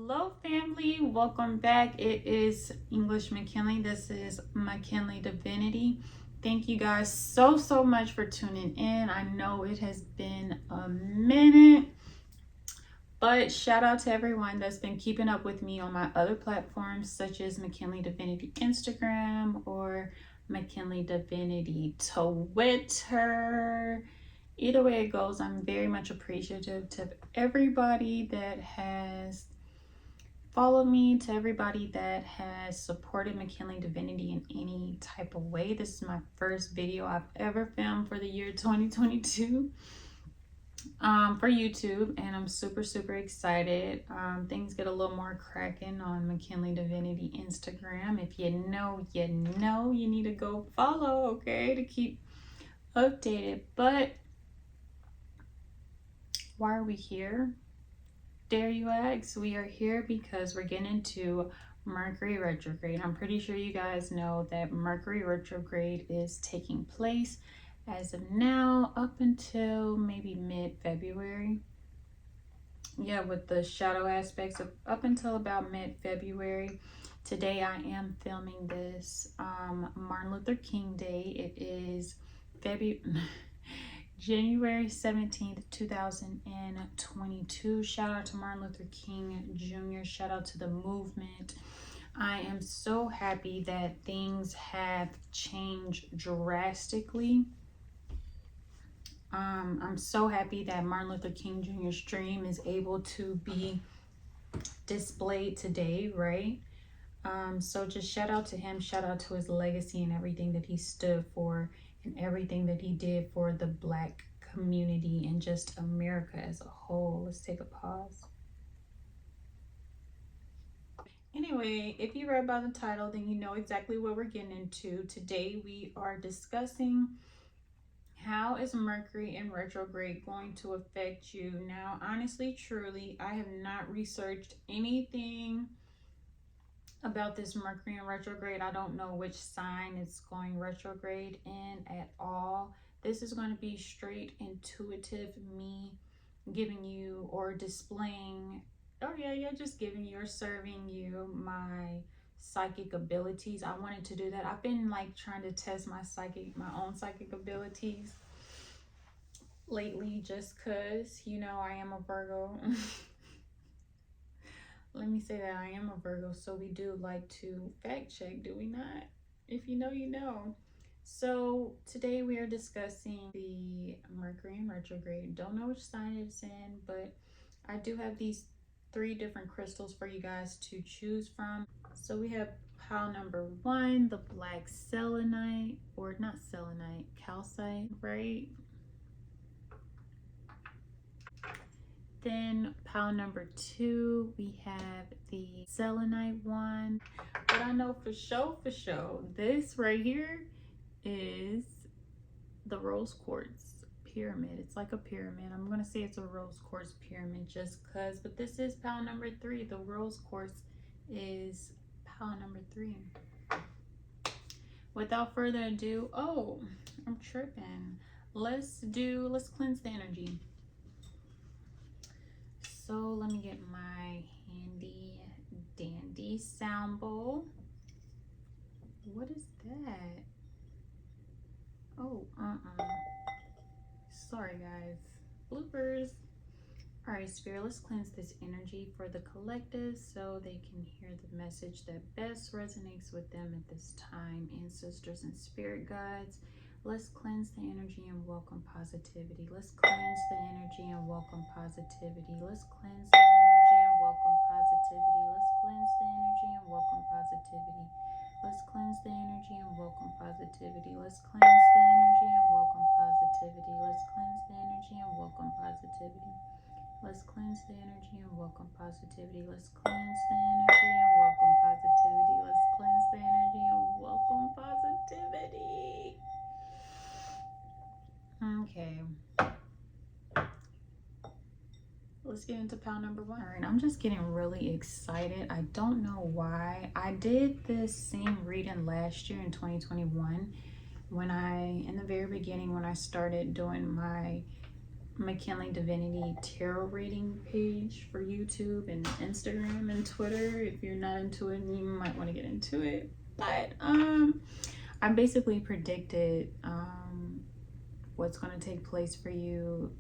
Hello family, welcome back. It is English McKinley. This is McKinley Divinity. Thank you guys so much for tuning in. I know it has been a minute, but shout out to everyone that's been keeping up with me on my other platforms such as McKinley Divinity Instagram or McKinley Divinity Twitter. Either way it goes, I'm very much appreciative to everybody that has followed me, to everybody that has supported McKinley Divinity in any type of way. This is my first video I've ever filmed for the year 2022 for YouTube, and I'm super excited. Things get a little more cracking on McKinley Divinity Instagram. If you know, you need to go follow, okay, to keep updated. But why are we here? Dare you ask? We are here because we're getting into Mercury Retrograde. I'm pretty sure you guys know that Mercury Retrograde is taking place as of now up until maybe mid-February. Yeah, with the shadow aspects of up until about mid-February. Today I am filming this Martin Luther King Day. It is January 17th, 2022. Shout out to Martin Luther King Jr. Shout out to the movement. I am so happy that things have changed drastically. I'm so happy that Martin Luther King Jr.'s dream is able to be displayed today, right? So just shout out to him, shout out to his legacy and everything that he stood for and everything that he did for the Black community and just America as a whole. Let's take a pause. Anyway, if you read by the title, then you know exactly what we're getting into. Today we are discussing how is Mercury in retrograde going to affect you. Now, honestly, truly, I have not researched anything about this Mercury in retrograde. I don't know which sign it's going retrograde in at all. This is going to be straight intuitive, me giving you or displaying, just giving you or serving you my psychic abilities. I wanted to do that. I've been like trying to test my own psychic abilities lately, just because, you know, I am a Virgo. Let me say that I am a Virgo, so we do like to fact check, do we not? If you know, you know. So today we are discussing the Mercury in retrograde. Don't know which sign it's in, but I do have these 3 different crystals for you guys to choose from. So we have pile number 1, the black selenite, or not selenite, calcite, right? Then pile number 2, we have the selenite one. But I know for sure, this right here is the rose quartz pyramid. It's like a pyramid. I'm going to say it's a rose quartz pyramid just because. But this is pile number 3. The rose quartz is pile number 3. Without further ado, oh, I'm tripping. Let's cleanse the energy. So let me get my handy dandy sound bowl. What is that? Oh, sorry guys, bloopers. All right, Spirit, let's cleanse this energy for the collective so they can hear the message that best resonates with them at this time. Ancestors and spirit guides, let's cleanse the energy and welcome positivity. Let's cleanse the energy and welcome positivity. Let's cleanse the energy and welcome positivity. Let's cleanse the energy and welcome positivity. Let's cleanse the energy and welcome positivity. Let's cleanse the energy and welcome positivity. Let's cleanse the energy and welcome positivity. Let's cleanse the energy and welcome positivity. Let's cleanse the energy and welcome positivity. Let's cleanse the energy and welcome positivity. Okay. Let's get into pile number 1. All right, I'm just getting really excited. I don't know why. I did this same reading last year in 2021 in the very beginning when I started doing my McKinley Divinity Tarot reading page for YouTube and Instagram and Twitter. If you're not into it, you might want to get into it. But I basically predicted what's going to take place for you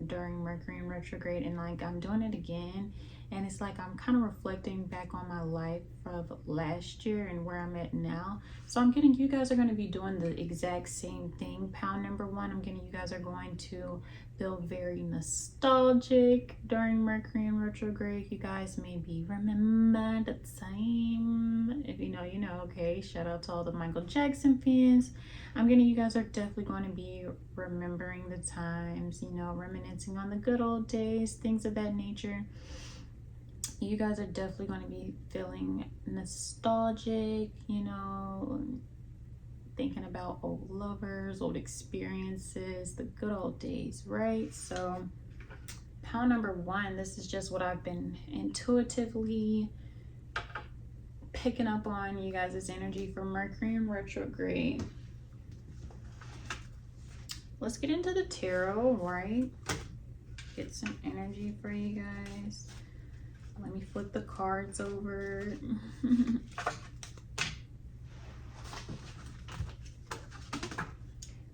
during Mercury in retrograde, and like I'm doing it again, and it's like I'm kind of reflecting back on my life of last year and where I'm at now. So I'm getting you guys are going to be doing the exact same thing. Pound number one, I'm getting you guys are going to feel very nostalgic during Mercury in retrograde. You guys maybe remember the time. If you know, you know. Okay, shout out to all the Michael Jackson fans. I'm getting you guys are definitely going to be remembering the times, you know, reminiscing on the good old days, things of that nature. You guys are definitely going to be feeling nostalgic, you know, thinking about old lovers, old experiences, the good old days, right? So pound number one, this is just what I've been intuitively picking up on you guys' energy for Mercury in retrograde. Let's get into the tarot, right? Get some energy for you guys. Let me flip the cards over.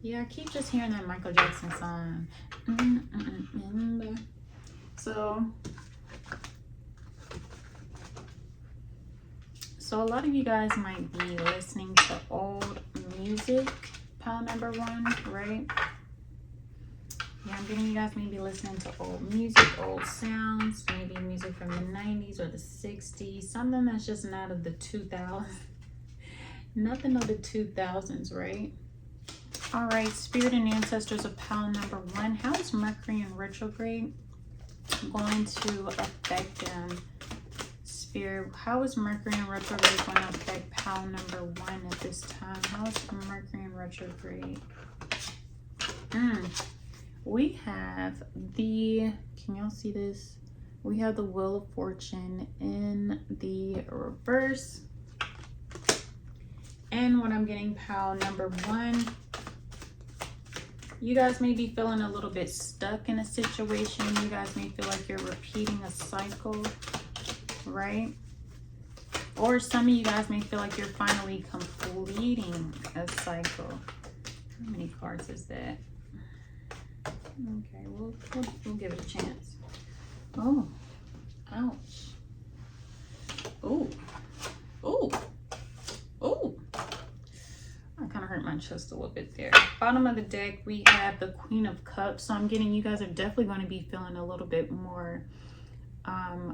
Yeah, I keep just hearing that Michael Jackson song. So a lot of you guys might be listening to old music, pound number one, right? Yeah, I'm getting you guys maybe listening to old music, old sounds, maybe music from the 90s or the 60s, something that's just not of the 2000s. Nothing of the 2000s, right? All right, Spirit and Ancestors of pound number one. How is Mercury in retrograde going to affect them? Spirit, how is Mercury in retrograde going to affect pound number one at this time? How is Mercury in retrograde? We have the, can y'all see this? We have the Wheel of Fortune in the reverse. And what I'm getting, pound number one, you guys may be feeling a little bit stuck in a situation. You guys may feel like you're repeating a cycle, right? Or some of you guys may feel like you're finally completing a cycle. How many cards is that? Okay, we'll give it a chance. Oh, ouch. Oh, oh, oh. I kind of hurt my chest a little bit there. Bottom of the deck, we have the Queen of Cups. So I'm getting you guys are definitely going to be feeling a little bit more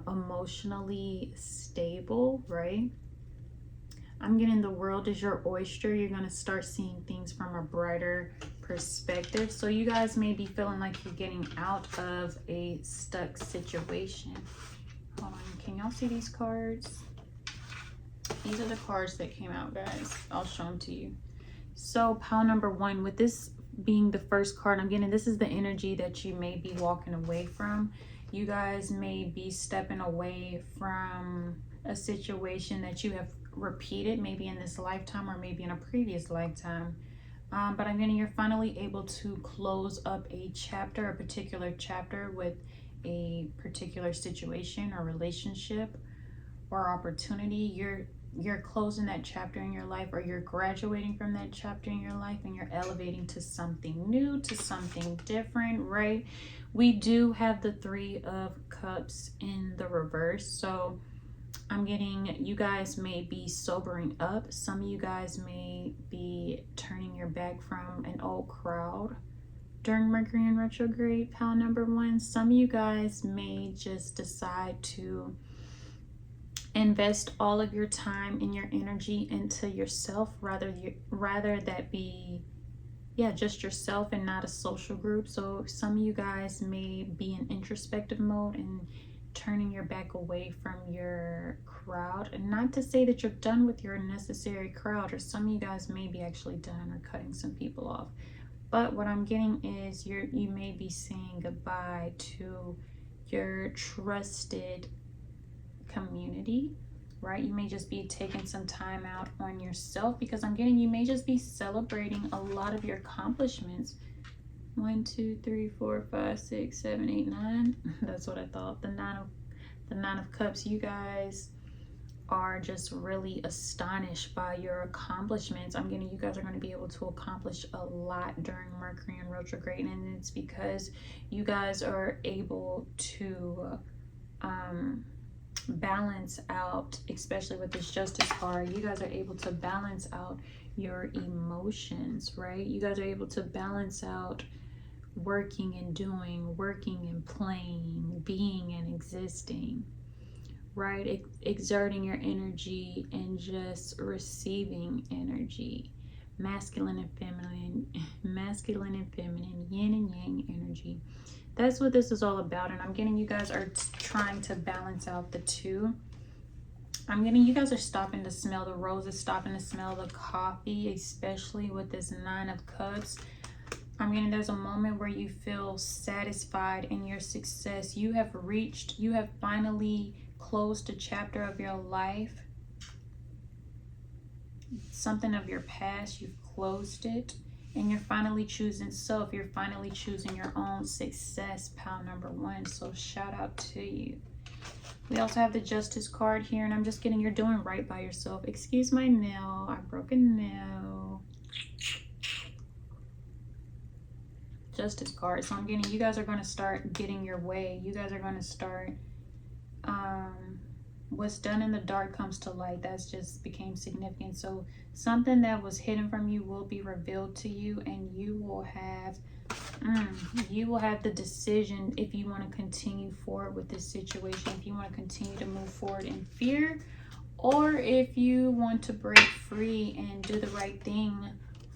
emotionally stable, right? I'm getting the world is your oyster. You're going to start seeing things from a brighter perspective. So you guys may be feeling like you're getting out of a stuck situation. Hold on, can y'all see these cards? These are the cards that came out, guys. I'll show them to you. So pound number one, with this being the first card I'm getting, this is the energy that you may be walking away from. You guys may be stepping away from a situation that you have repeated, maybe in this lifetime or maybe in a previous lifetime. But I'm getting you're finally able to close up a chapter, a particular chapter with a particular situation or relationship or opportunity. You're closing that chapter in your life, or you're graduating from that chapter in your life, and you're elevating to something new, to something different, right? We do have the Three of Cups in the reverse. So I'm getting you guys may be sobering up. Some of you guys may be turning your back from an old crowd during Mercury in retrograde, pound number one. Some of you guys may just decide to invest all of your time and your energy into yourself, rather that be just yourself and not a social group. So some of you guys may be in introspective mode and turning your back away from your crowd. And not to say that you're done with your necessary crowd, or some of you guys may be actually done or cutting some people off. But what I'm getting is you may be saying goodbye to your trusted community, right? You may just be taking some time out on yourself, because I'm getting you may just be celebrating a lot of your accomplishments 1, 2, 3, 4, 5, 6, 7, 8, 9. That's what I thought. The nine of cups. You guys are just really astonished by your accomplishments. I'm getting you guys are going to be able to accomplish a lot during Mercury in retrograde, and it's because you guys are able to balance out, especially with this Justice card. You guys are able to balance out your emotions, right? You guys are able to balance out working and doing, working and playing, being and existing, right? Exerting your energy and just receiving energy. Masculine and feminine, yin and yang energy. That's what this is all about. And I'm getting you guys are trying to balance out the two. I'm getting you guys are stopping to smell the roses, stopping to smell the coffee, especially with this 9 of cups. I'm getting there's a moment where you feel satisfied in your success. You have finally closed a chapter of your life. Something of your past, you've closed it. And you're finally choosing self. You're finally choosing your own success, pile number 1. So shout out to you. We also have the Justice card here. And I'm just getting you're doing right by yourself. Excuse my nail. I broke a nail. Justice card. So I'm getting you guys are going to start getting your way. You guys are going to start what's done in the dark comes to light. That's just became significant. So something that was hidden from you will be revealed to you, and you will have the decision if you want to continue forward with this situation, if you want to continue to move forward in fear, or if you want to break free and do the right thing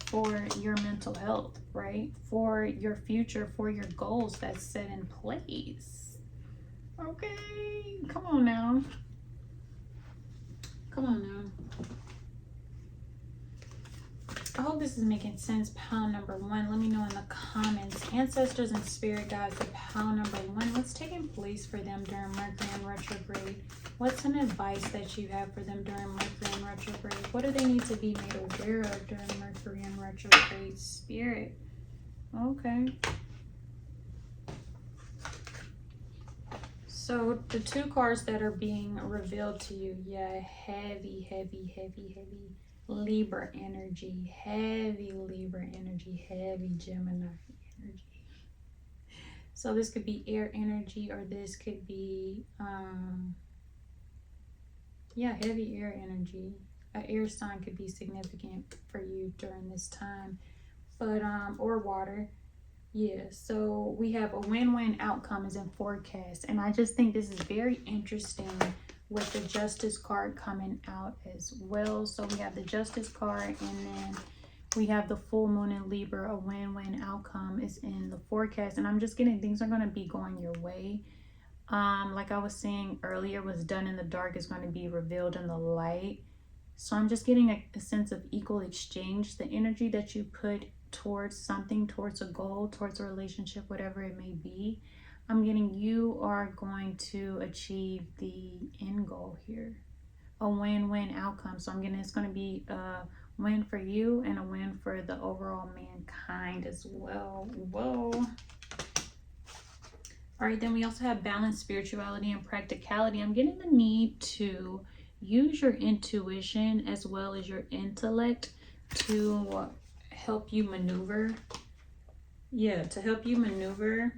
for your mental health, right? For your future, for your goals that's set in place. Okay, come on now. Come on now. I hope this is making sense. Pile number 1. Let me know in the comments. Ancestors and spirit guides of pile number 1. What's taking place for them during Mercury in retrograde? What's an advice that you have for them during Mercury in retrograde? What do they need to be made aware of during Mercury in retrograde? Spirit. Okay. So the 2 cards that are being revealed to you, yeah, heavy Libra energy, heavy Libra energy, heavy Gemini energy. So this could be air energy, or this could be, heavy air energy. An air sign could be significant for you during this time, but, or water. Yeah, so we have a win-win outcome is in forecast. And I just think this is very interesting with the Justice card coming out as well. So we have the Justice card, and then we have the full moon in Libra. A win-win outcome is in the forecast. And I'm just getting things are going to be going your way. Like I was saying earlier, what's done in the dark is going to be revealed in the light. So I'm just getting a sense of equal exchange. The energy that you put towards something, towards a goal, towards a relationship, whatever it may be, I'm getting you are going to achieve the end goal here. A win-win outcome. So I'm getting it's going to be a win for you and a win for the overall mankind as well. Whoa. All right, then we also have balance, spirituality, and practicality. I'm getting the need to use your intuition as well as your intellect to help you maneuver. Yeah, to help you maneuver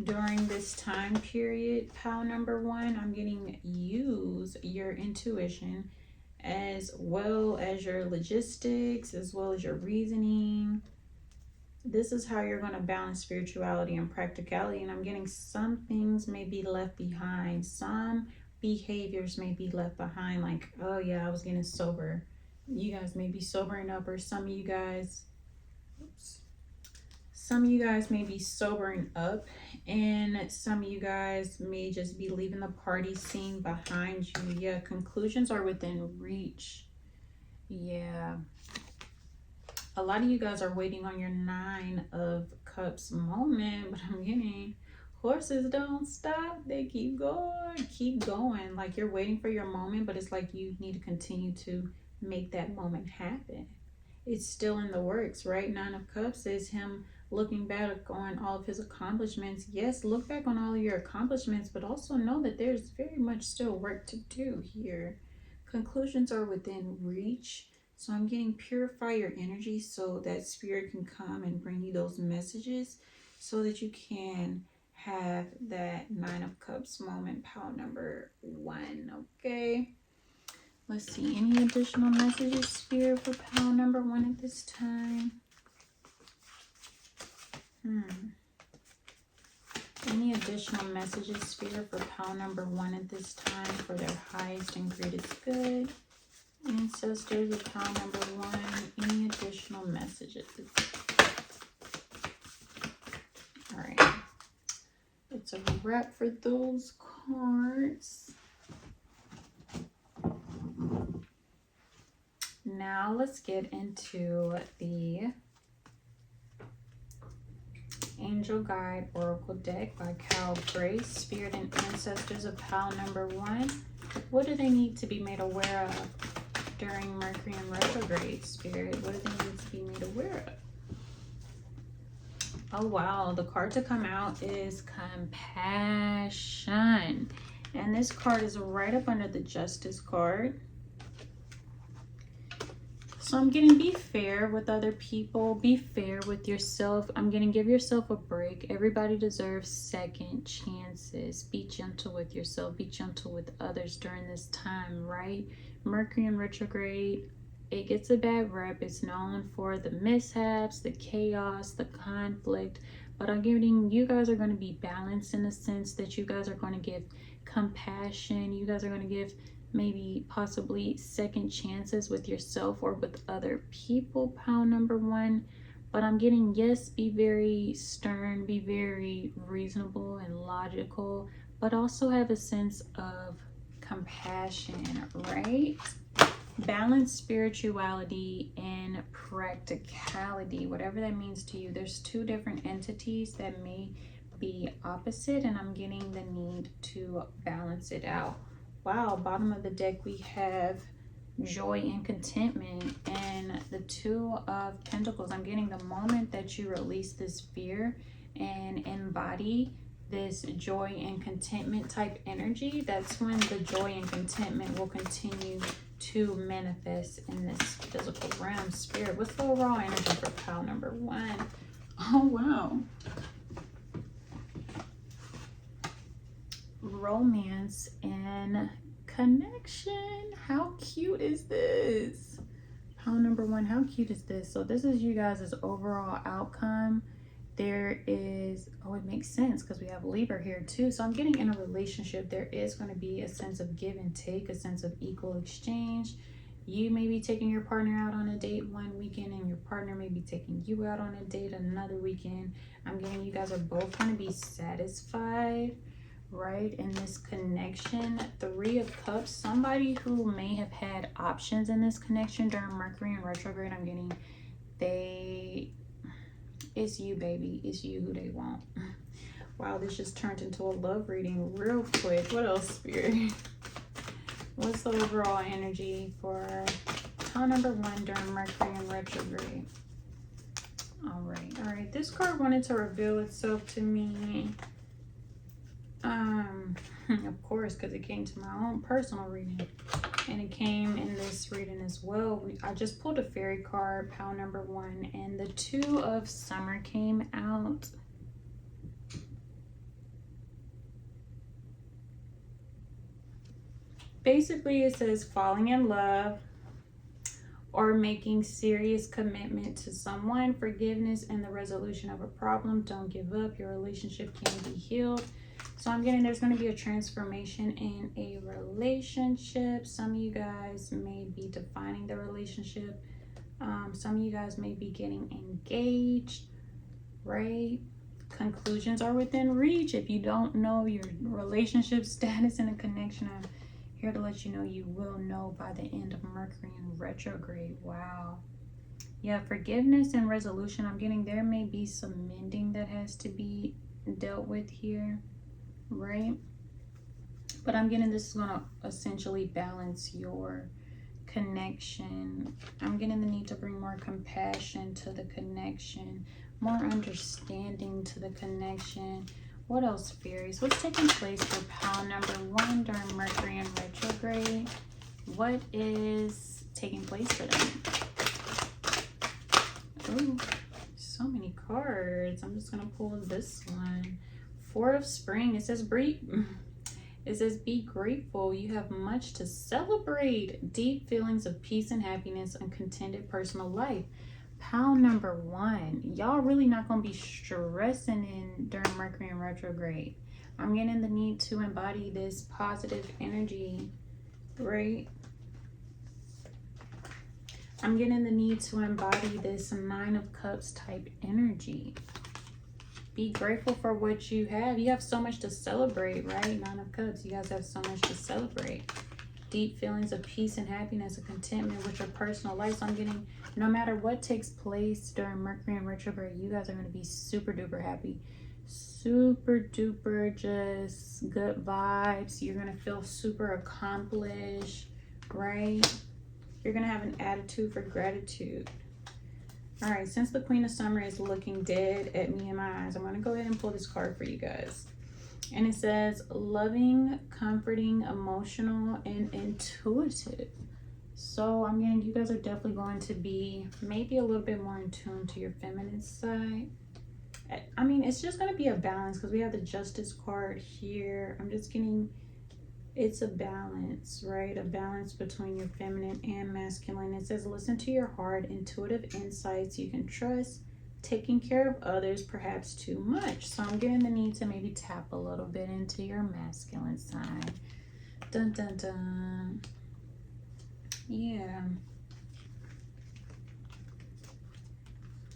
during this time period. Pile number 1, I'm getting use your intuition as well as your logistics, as well as your reasoning. This is how you're going to balance spirituality and practicality. And I'm getting some things may be left behind. Some behaviors may be left behind. Like, oh yeah, I was getting sober. You guys may be sobering up, or some of you guys may be sobering up, and some of you guys may just be leaving the party scene behind you. Yeah, conclusions are within reach. Yeah. A lot of you guys are waiting on your 9 of Cups moment, but I'm getting horses don't stop. They keep going. Like you're waiting for your moment, but it's like you need to continue to make that moment happen. it's still in the works, right? Nine of Cups is him looking back on all of his accomplishments. Yes, look back on all of your accomplishments, but also know that there's very much still work to do here. Conclusions are within reach. So I'm getting purify your energy so that spirit can come and bring you those messages so that you can have that Nine of Cups moment, pile number 1. Okay. Let's see. Any additional messages, spirit, for pile number 1 at this time? Any additional messages, spirit, for pile number 1 at this time for their highest and greatest good? Ancestors of pile number 1, any additional messages? All right. It's a wrap for those cards. Now let's get into the Angel Guide Oracle deck by Cal Grace, Spirit and Ancestors of pile number 1. What do they need to be made aware of during Mercury in retrograde, Spirit? What do they need to be made aware of? Oh wow, the card to come out is Compassion. And this card is right up under the Justice card. So I'm getting be fair with other people. Be fair with yourself. I'm getting give yourself a break. Everybody deserves second chances. Be gentle with yourself. Be gentle with others during this time, right? Mercury in retrograde, it gets a bad rep. It's known for the mishaps, the chaos, the conflict. But I'm getting you guys are going to be balanced in the sense that you guys are going to give compassion. You guys are going to give maybe possibly second chances with yourself or with other people, pile number 1. But I'm getting, yes, be very stern, be very reasonable and logical, but also have a sense of compassion, right? Balance spirituality and practicality, whatever that means to you. There's 2 different entities that may be opposite, and I'm getting the need to balance it out. Wow, bottom of the deck we have joy and contentment, and the 2 of Pentacles. I'm getting the moment that you release this fear and embody this joy and contentment type energy, that's when the joy and contentment will continue to manifest in this physical realm. Spirit, what's the overall energy for pile number 1? Oh wow. Romance and connection. How cute is this? Pile number 1, how cute is this? So this is you guys' overall outcome. There is, oh, it makes sense because we have Libra here too. So I'm getting in a relationship, there is going to be a sense of give and take, a sense of equal exchange. You may be taking your partner out on a date one weekend, and your partner may be taking you out on a date another weekend. I'm getting you guys are both going to be satisfied, right, in this connection. 3 of Cups, somebody who may have had options in this connection during Mercury in retrograde. I'm getting it's you, baby. It's you who they want. Wow, this just turned into a love reading real quick. What else, Spirit? What's the overall energy for pile number 1 during Mercury in retrograde? All right. This card wanted to reveal itself to me. Of course, because it came to my own personal reading, and it came in this reading as well. I just pulled a fairy card, pile number 1, and the 2 of Summer came out. Basically, it says falling in love or making serious commitment to someone, forgiveness and the resolution of a problem. Don't give up. Your relationship can be healed. So I'm getting there's going to be a transformation in a relationship. Some of you guys may be defining the relationship. Some of you guys may be getting engaged, right? Conclusions are within reach. If you don't know your relationship status and a connection, I'm here to let you know you will know by the end of Mercury in retrograde. Wow. Yeah, forgiveness and resolution. I'm getting there may be some mending that has to be dealt with here, right? But I'm getting this is going to essentially balance your connection. I'm getting the need to bring more compassion to the connection, more understanding to the connection. What else, fairies? What's taking place for pile number 1 during Mercury in retrograde? What is taking place for them? Ooh, so many cards. I'm just gonna pull this one. 4 of Spring. It says be grateful. You have much to celebrate. Deep feelings of peace and happiness and contented personal life. Pile number 1. Y'all really not gonna be stressing in during Mercury in retrograde. I'm getting the need to embody this positive energy, right? I'm getting the need to embody this 9 of Cups type energy. Be grateful for what you have. You have so much to celebrate, right? 9 of Cups. You guys have so much to celebrate. Deep feelings of peace and happiness and contentment with your personal life. So I'm getting, no matter what takes place during Mercury in retrograde, you guys are going to be super duper happy. Super duper just good vibes. You're going to feel super accomplished, right? You're going to have an attitude for gratitude. All right, since the Queen of Summer is looking dead at me in my eyes, I'm going to go ahead and pull this card for you guys. And it says, loving, comforting, emotional, and intuitive. So I'm getting, you guys are definitely going to be maybe a little bit more in tune to your feminine side. I mean, it's just going to be a balance because we have the Justice card here. I'm just getting, it's a balance, right? A balance between your feminine and masculine. It says, listen to your heart, intuitive insights you can trust, taking care of others, perhaps too much. So I'm getting the need to maybe tap a little bit into your masculine side. Dun, dun, dun. Yeah.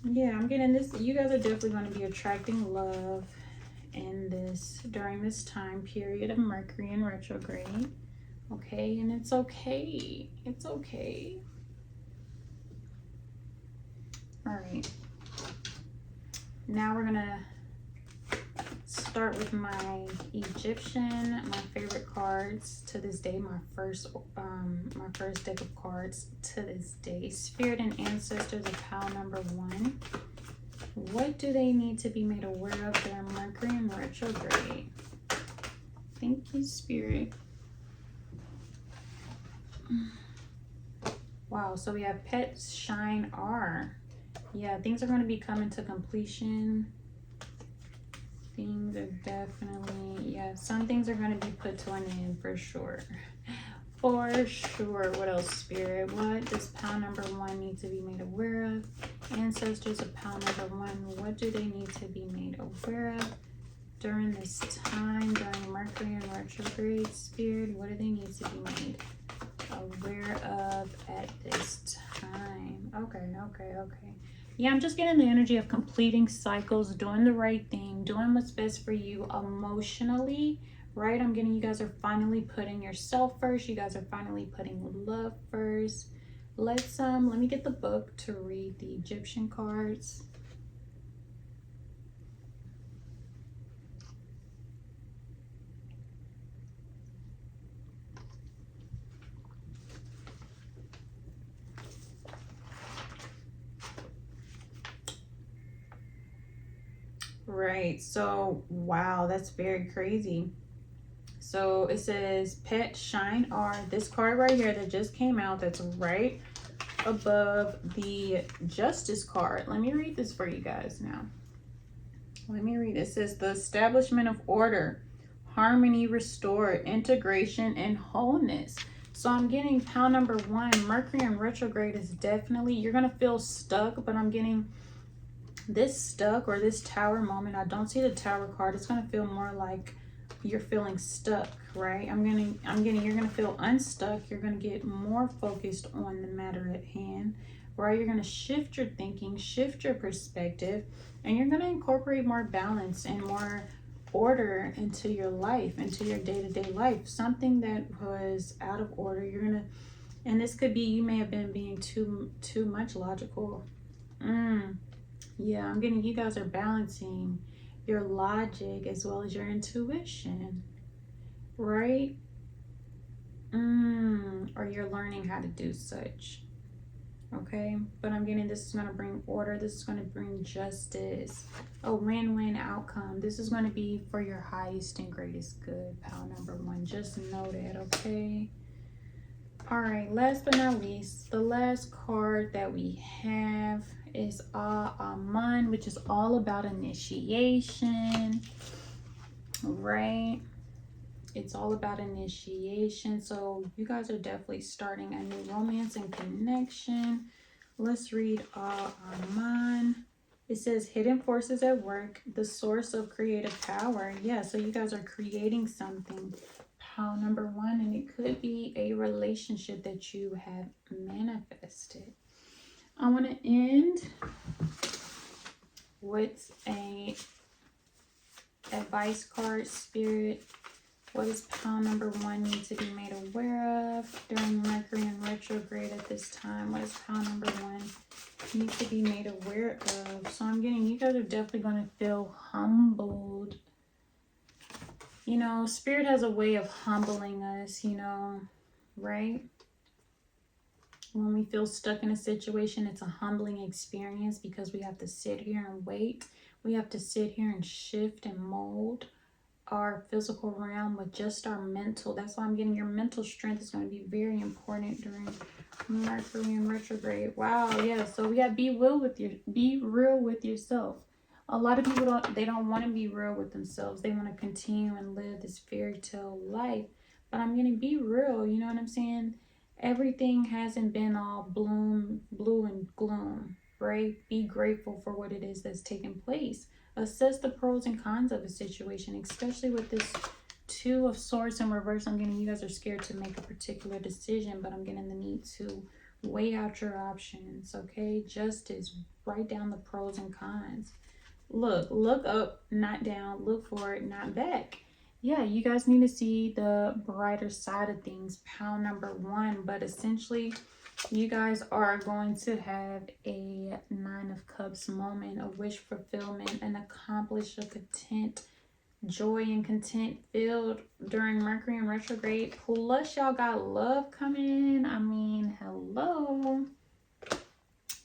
Yeah, I'm getting this. You guys are definitely going to be attracting love in this during this time period of Mercury in retrograde. Okay, and it's okay. It's okay. All right. Now we're gonna start with my Egyptian, my favorite cards to this day, my first deck of cards to this day. Spirit and ancestors of pile number 1. What do they need to be made aware of during Mercury in retrograde? Thank you, Spirit. Wow, so we have Pets Shine R. Yeah, things are going to be coming to completion. Things are definitely, yeah, some things are going to be put to an end for sure. For sure. What else, Spirit? What does pile number 1 need to be made aware of? Ancestors of pile number 1, what do they need to be made aware of during this time, during Mercury in retrograde, Spirit? What do they need to be made aware of at this time? Okay. Yeah, I'm just getting the energy of completing cycles, doing the right thing, doing what's best for you emotionally, right? I'm getting you guys are finally putting yourself first. You guys are finally putting love first. Let me get the book to read the Egyptian cards. Right, so wow, that's very crazy. So it says Pet Shine R. This card right here that just came out, that's right above the Justice card. Let me read this for you guys now. Let me read it. It says the establishment of order, harmony restored, integration, and wholeness. So I'm getting pile number 1, Mercury in retrograde is definitely, you're going to feel stuck, but I'm getting this stuck or this Tower moment. I don't see the Tower card. It's going to feel more like you're feeling stuck, right? You're going to feel unstuck. You're going to get more focused on the matter at hand, right? You're going to shift your thinking, shift your perspective, and you're going to incorporate more balance and more order into your life, into your day-to-day life. Something that was out of order, you're going to, and this could be, you may have been being too much logical. Yeah, I'm getting you guys are balancing your logic as well as your intuition, right? or you're learning how to do such. Okay, but I'm getting this is going to bring order. This is going to bring justice, a win-win outcome. This is going to be for your highest and greatest good, pile number one. Just know that, okay? All right, last but not least, the last card that we have is Aman, which is all about initiation, right? It's all about initiation. So you guys are definitely starting a new romance and connection. Let's read Aman. It says hidden forces at work, the source of creative power. Yeah, so you guys are creating something. Pile number one, and it could be a relationship that you have manifested. I want to end with a advice card, Spirit. What does pile number one need to be made aware of during Mercury in retrograde at this time? What does pile number one need to be made aware of? So I'm getting, you guys are definitely going to feel humbled. You know, Spirit has a way of humbling us, you know, right? When we feel stuck in a situation, it's a humbling experience because we have to sit here and wait. We have to sit here and shift and mold our physical realm with just our mental. That's why I'm getting your mental strength is going to be very important during Mercury in retrograde. Wow, yeah. So we got to be real with yourself. A lot of people don't want to be real with themselves. They want to continue and live this fairy tale life. But I'm going to be real, you know what I'm saying? Everything hasn't been all blue and gloom, right? Be grateful for what it is that's taking place. Assess the pros and cons of a situation, especially with this Two of Swords in reverse. I'm getting you guys are scared to make a particular decision, but I'm getting the need to weigh out your options, okay? Justice, write down the pros and cons. Look up, not down. Look forward, not back. Yeah, you guys need to see the brighter side of things, pile number one, but essentially you guys are going to have a Nine of Cups moment, a wish fulfillment, an accomplish, a content, joy and content filled during Mercury in retrograde. Plus, y'all got love coming in. I mean, hello.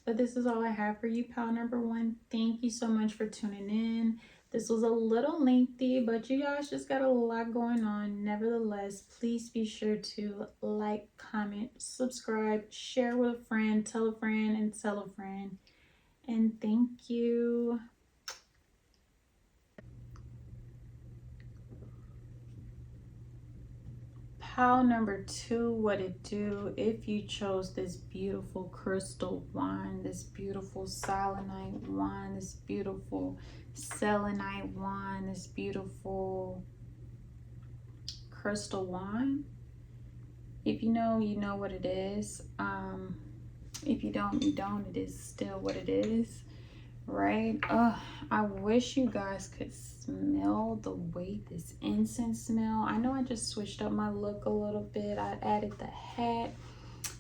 But this is all I have for you, pile number one. Thank you so much for tuning in. This was a little lengthy, but you guys just got a lot going on. Nevertheless, please be sure to like, comment, subscribe, share with a friend, tell a friend, and tell a friend. And thank you. Pile number two, what it do if you chose this beautiful crystal wand, this beautiful selenite wand, this beautiful selenite wand, this beautiful crystal wand. If you know, you know what it is. If you don't, you don't. It is still what it is, right? I wish you guys could smell the way this incense smell. I know I just switched up my look a little bit. I added the hat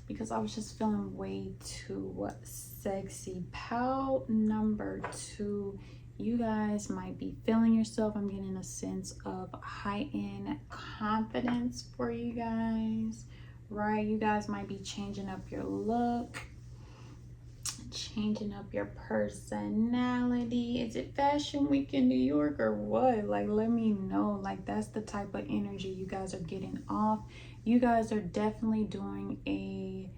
because I was just feeling way too sexy. Pile number two, you guys might be feeling yourself. I'm getting a sense of heightened confidence for you guys, right? You guys might be changing up your look, changing up your personality. Is it Fashion Week in New York or what? Like, let me know. Like, that's the type of energy you guys are getting off. You guys are definitely doing a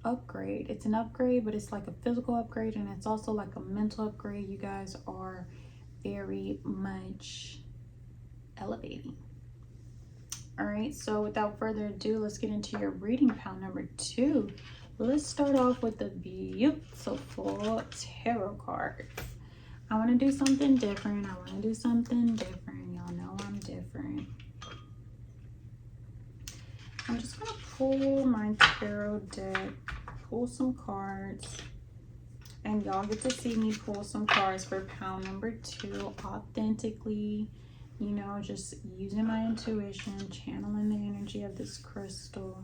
upgrade. It's an upgrade, but it's like a physical upgrade, and it's also like a mental upgrade. You guys are very much elevating. All right, so without further ado, let's get into your reading, pile number two. Let's start off with the beautiful tarot card. I want to do something different. Y'all know I'm different. I'm just going to pull my tarot deck, pull some cards, and y'all get to see me pull some cards for pile number two authentically, you know, just using my intuition, channeling the energy of this crystal.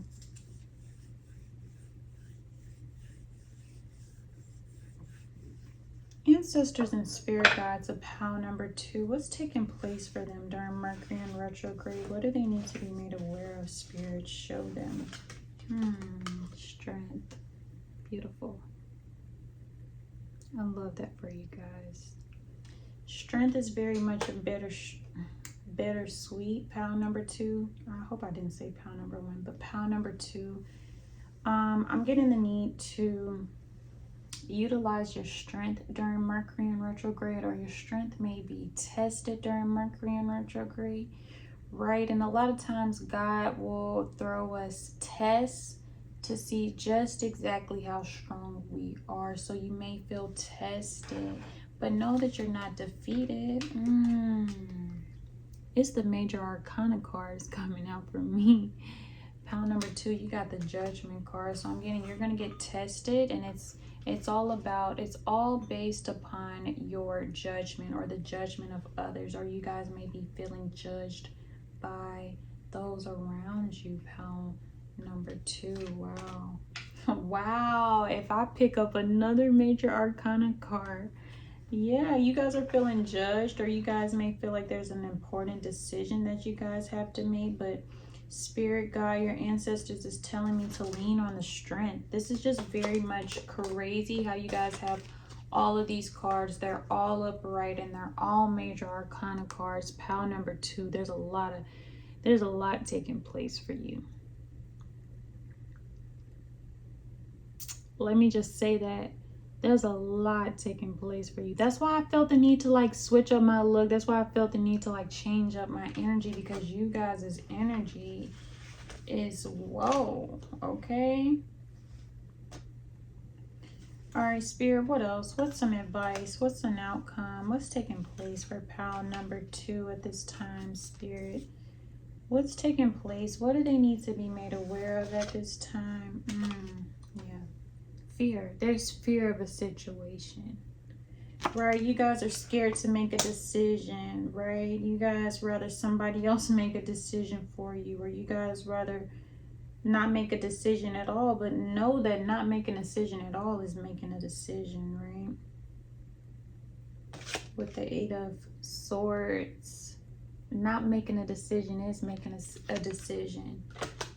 And Ancestors and spirit guides of pile number 2. What's taking place for them during Mercury in retrograde? What do they need to be made aware of? Spirit, show them. Strength. Beautiful. I love that for you guys. Strength is very much a bittersweet. Pile number 2. I hope I didn't say pile number 1, but pile number 2. I'm getting the need to utilize your strength during Mercury in retrograde, or your strength may be tested during Mercury in retrograde, right? And a lot of times God will throw us tests to see just exactly how strong we are. So you may feel tested, but know that you're not defeated. It's the major arcana cards coming out for me. Pile number 2, you got the Judgment card. So I'm getting, you're going to get tested, and it's all based upon your judgment or the judgment of others, or you guys may be feeling judged by those around you. Pile number 2. Wow. Wow. If I pick up another major arcana card, yeah, you guys are feeling judged, or you guys may feel like there's an important decision that you guys have to make, but Spirit guide, your ancestors is telling me to lean on the strength. This is just very much crazy how you guys have all of these cards. They're all upright and they're all major arcana cards. Pile number 2. There's a lot taking place for you. Let me just say that there's a lot taking place for you. That's why I felt the need to like switch up my look. That's why I felt the need to like change up my energy, because you guys' energy is whoa. Okay. All right, Spirit, what else? What's some advice? What's an outcome? What's taking place for pile number 2 at this time, Spirit? What's taking place? What do they need to be made aware of at this time? Fear. There's fear of a situation, right? You guys are scared to make a decision, right? You guys rather somebody else make a decision for you, or you guys rather not make a decision at all, but know that not making a decision at all is making a decision, right? With the 8 of Swords, not making a decision is making a decision.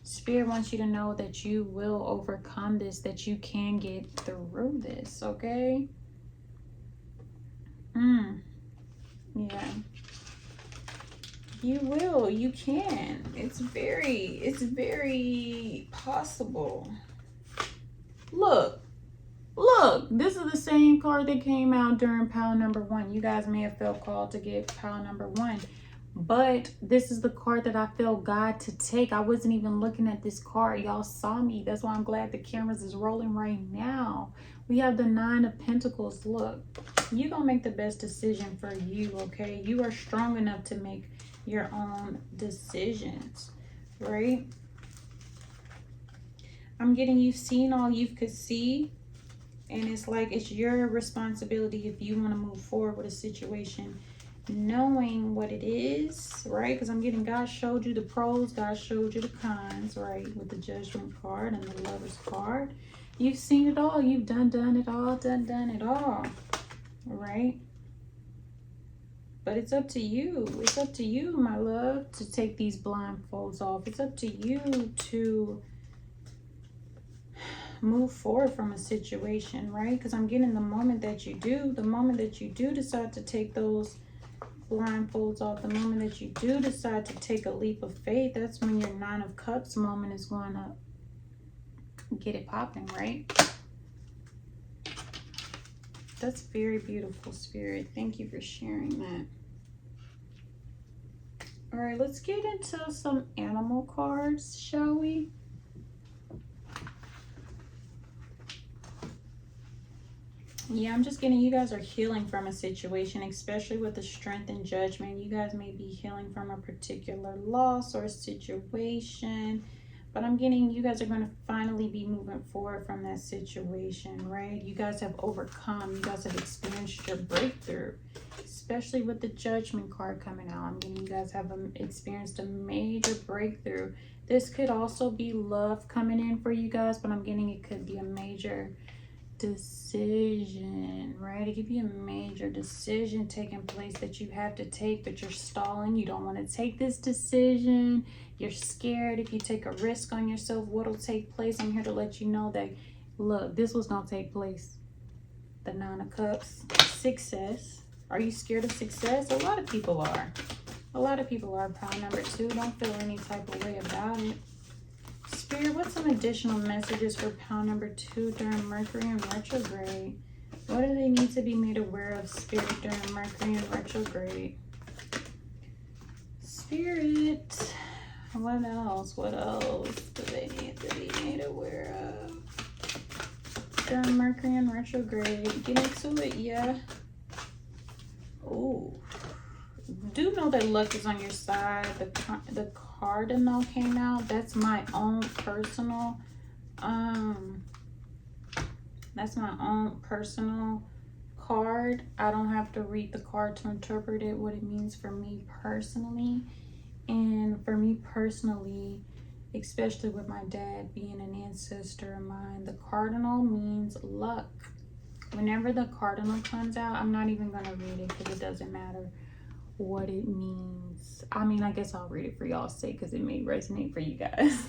Spirit wants you to know that you will overcome this, that you can get through this, okay? Yeah. You will, you can. It's very possible. Look, this is the same card that came out during pile number 1. You guys may have felt called to get pile number 1. But this is the card that I felt God to take. I wasn't even looking at this card. Y'all saw me. That's why I'm glad the cameras is rolling right now. We have the 9 of Pentacles. Look, you're going to make the best decision for you, okay? You are strong enough to make your own decisions, right? I'm getting, you've seen all you could see. And it's like, it's your responsibility if you want to move forward with a situation, knowing what it is, right? Because I'm getting, God showed you the pros, God showed you the cons, right? With the Judgment card and the Lover's card. You've seen it all. You've done it all, done it all, right? But it's up to you. It's up to you, my love, to take these blindfolds off. It's up to you to move forward from a situation, right? Because I'm getting the moment that you do decide to take those blindfolds off, the moment that you do decide to take a leap of faith, that's when your 9 of Cups moment is going to get it popping, right? That's very beautiful, Spirit. Thank you for sharing that. All right, let's get into some animal cards, shall we? Yeah, I'm just getting, you guys are healing from a situation, especially with the Strength and Judgment. You guys may be healing from a particular loss or situation, but I'm getting, you guys are going to finally be moving forward from that situation, right? You guys have overcome, you guys have experienced your breakthrough, especially with the Judgment card coming out. I'm getting, you guys have experienced a major breakthrough. This could also be love coming in for you guys, but I'm getting it could be a major decision, right? It could be a major decision taking place that you have to take, but you're stalling. You don't want to take this decision. You're scared. If you take a risk on yourself, what'll take place? I'm here to let you know that, look, this was going to take place. The Nine of Cups, success. Are you scared of success? A lot of people are. A lot of people are. Pile number 2, don't feel any type of way about it. Spirit, what's some additional messages for pile number 2 during Mercury in retrograde? What do they need to be made aware of, Spirit, during Mercury in retrograde? Spirit, what else? What else do they need to be made aware of during Mercury in retrograde? Get into it, yeah. Oh, do know that luck is on your side. The Cardinal came out. That's my own personal card. I don't have to read the card to interpret it, what it means for me personally. And for me personally, especially with my dad being an ancestor of mine, the Cardinal means luck. Whenever the Cardinal comes out, I'm not even going to read it because it doesn't matter what it means. I mean, I guess I'll read it for y'all's sake because it may resonate for you guys.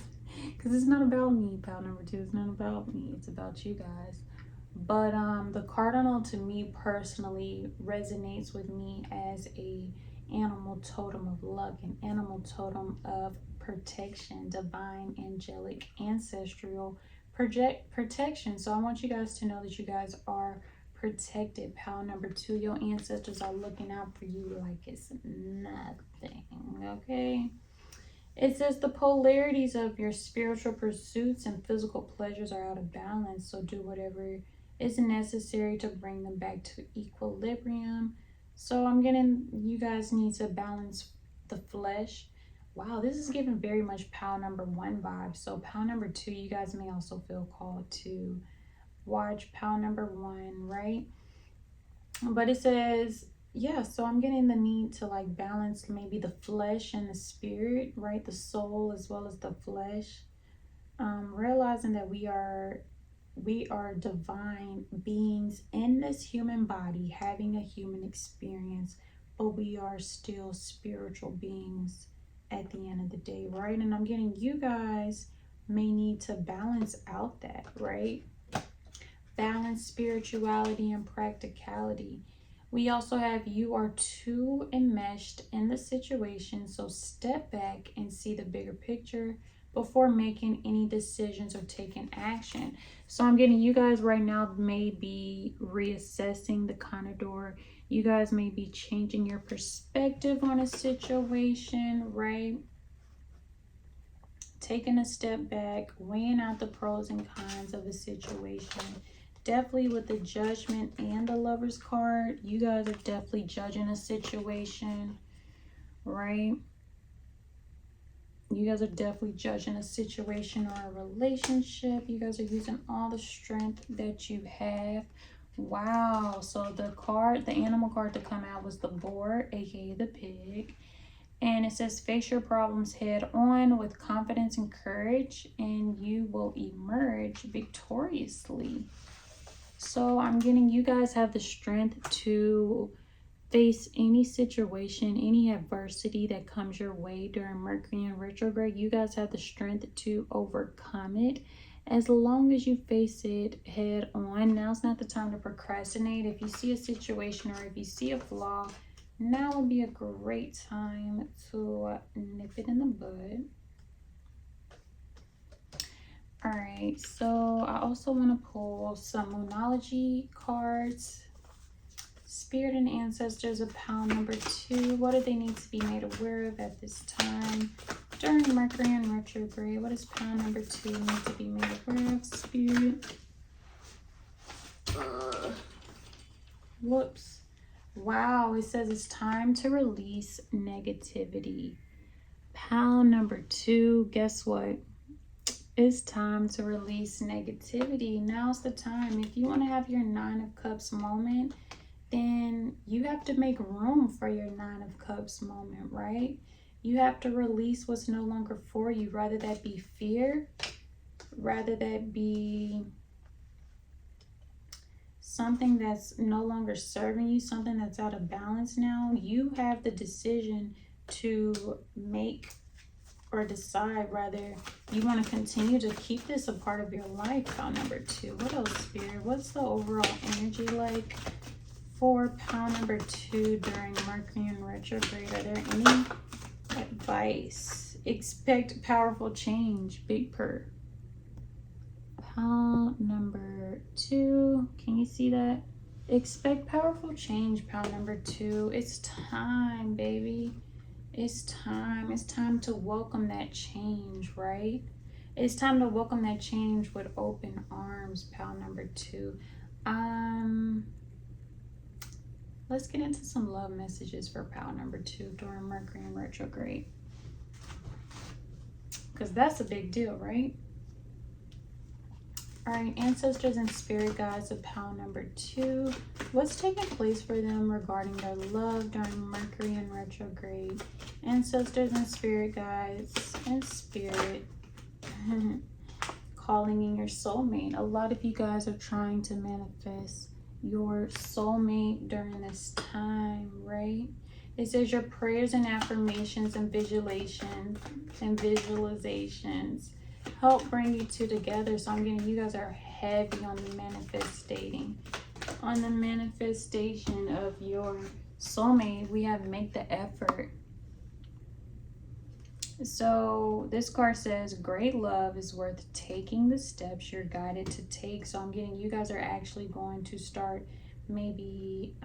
Because it's not about me, pile number 2. It's not about me. It's about you guys. But the Cardinal, to me personally, resonates with me as a animal totem of luck, an animal totem of protection, divine, angelic, ancestral protection. So I want you guys to know that you guys are protected. Pile number 2, your ancestors are looking out for you like it's nothing, okay? It says the polarities of your spiritual pursuits and physical pleasures are out of balance, so do whatever is necessary to bring them back to equilibrium. So I'm getting, you guys need to balance the flesh. Wow, this is giving very much pile number 1 vibe. So pile number 2, you guys may also feel called to watch pile number 1, right? But it says, yeah, so I'm getting the need to like balance maybe the flesh and the spirit, right? The soul as well as the flesh. Realizing that we are divine beings in this human body having a human experience, but we are still spiritual beings at the end of the day, right? And I'm getting you guys may need to balance out that, right? Balance spirituality and practicality. We also have you are too enmeshed in the situation, so step back and see the bigger picture before making any decisions or taking action. So I'm getting you guys right now may be reassessing the Condor. You guys may be changing your perspective on a situation, right? Taking a step back, weighing out the pros and cons of the situation. Definitely with the Judgment and the Lover's card, you guys are definitely judging a situation, right? You guys are definitely judging a situation or a relationship. You guys are using all the strength that you have. Wow. So the card, the animal card to come out was the boar, aka the pig. And it says face your problems head on with confidence and courage, and you will emerge victoriously. So I'm getting you guys have the strength to face any situation, any adversity that comes your way during Mercury in retrograde. You guys have the strength to overcome it as long as you face it head on. Now's not the time to procrastinate. If you see a situation or if you see a flaw, now would be a great time to nip it in the bud. All right, so I also want to pull some Moonology cards. Spirit and ancestors of pile number 2. What do they need to be made aware of at this time during Mercury in retrograde? What does pile number 2 need to be made aware of, Spirit? Whoops. Wow, it says it's time to release negativity. Pile number 2, guess what? It's time to release negativity. Now's the time. If you want to have your 9 of Cups moment, then you have to make room for your 9 of Cups moment, right? You have to release what's no longer for you, rather that be fear, rather that be something that's no longer serving you, something that's out of balance now, you have the decision to make, or decide rather, you want to continue to keep this a part of your life. Pile number 2. What else, Spirit? What's the overall energy like for pile number 2 during Mercury in retrograde? Are there any advice? Expect powerful change. Big purr. Pile number 2. Can you see that? Expect powerful change, pile number 2. It's time, baby. It's time. It's time to welcome that change, right? It's time to welcome that change with open arms, pile number 2. Let's get into some love messages for pile number 2 during Mercury in retrograde. Because that's a big deal, right? All right, ancestors and spirit guides of pile number 2. What's taking place for them regarding their love during Mercury in retrograde? Ancestors and spirit guides and spirit calling in your soulmate. A lot of you guys are trying to manifest your soulmate during this time, right? It says your prayers and affirmations and visualizations help bring you two together. So I'm getting you guys are heavy on the manifesting, on the manifestation of your soulmate. We have make the effort. So this card says great love is worth taking the steps you're guided to take. So I'm getting you guys are actually going to start maybe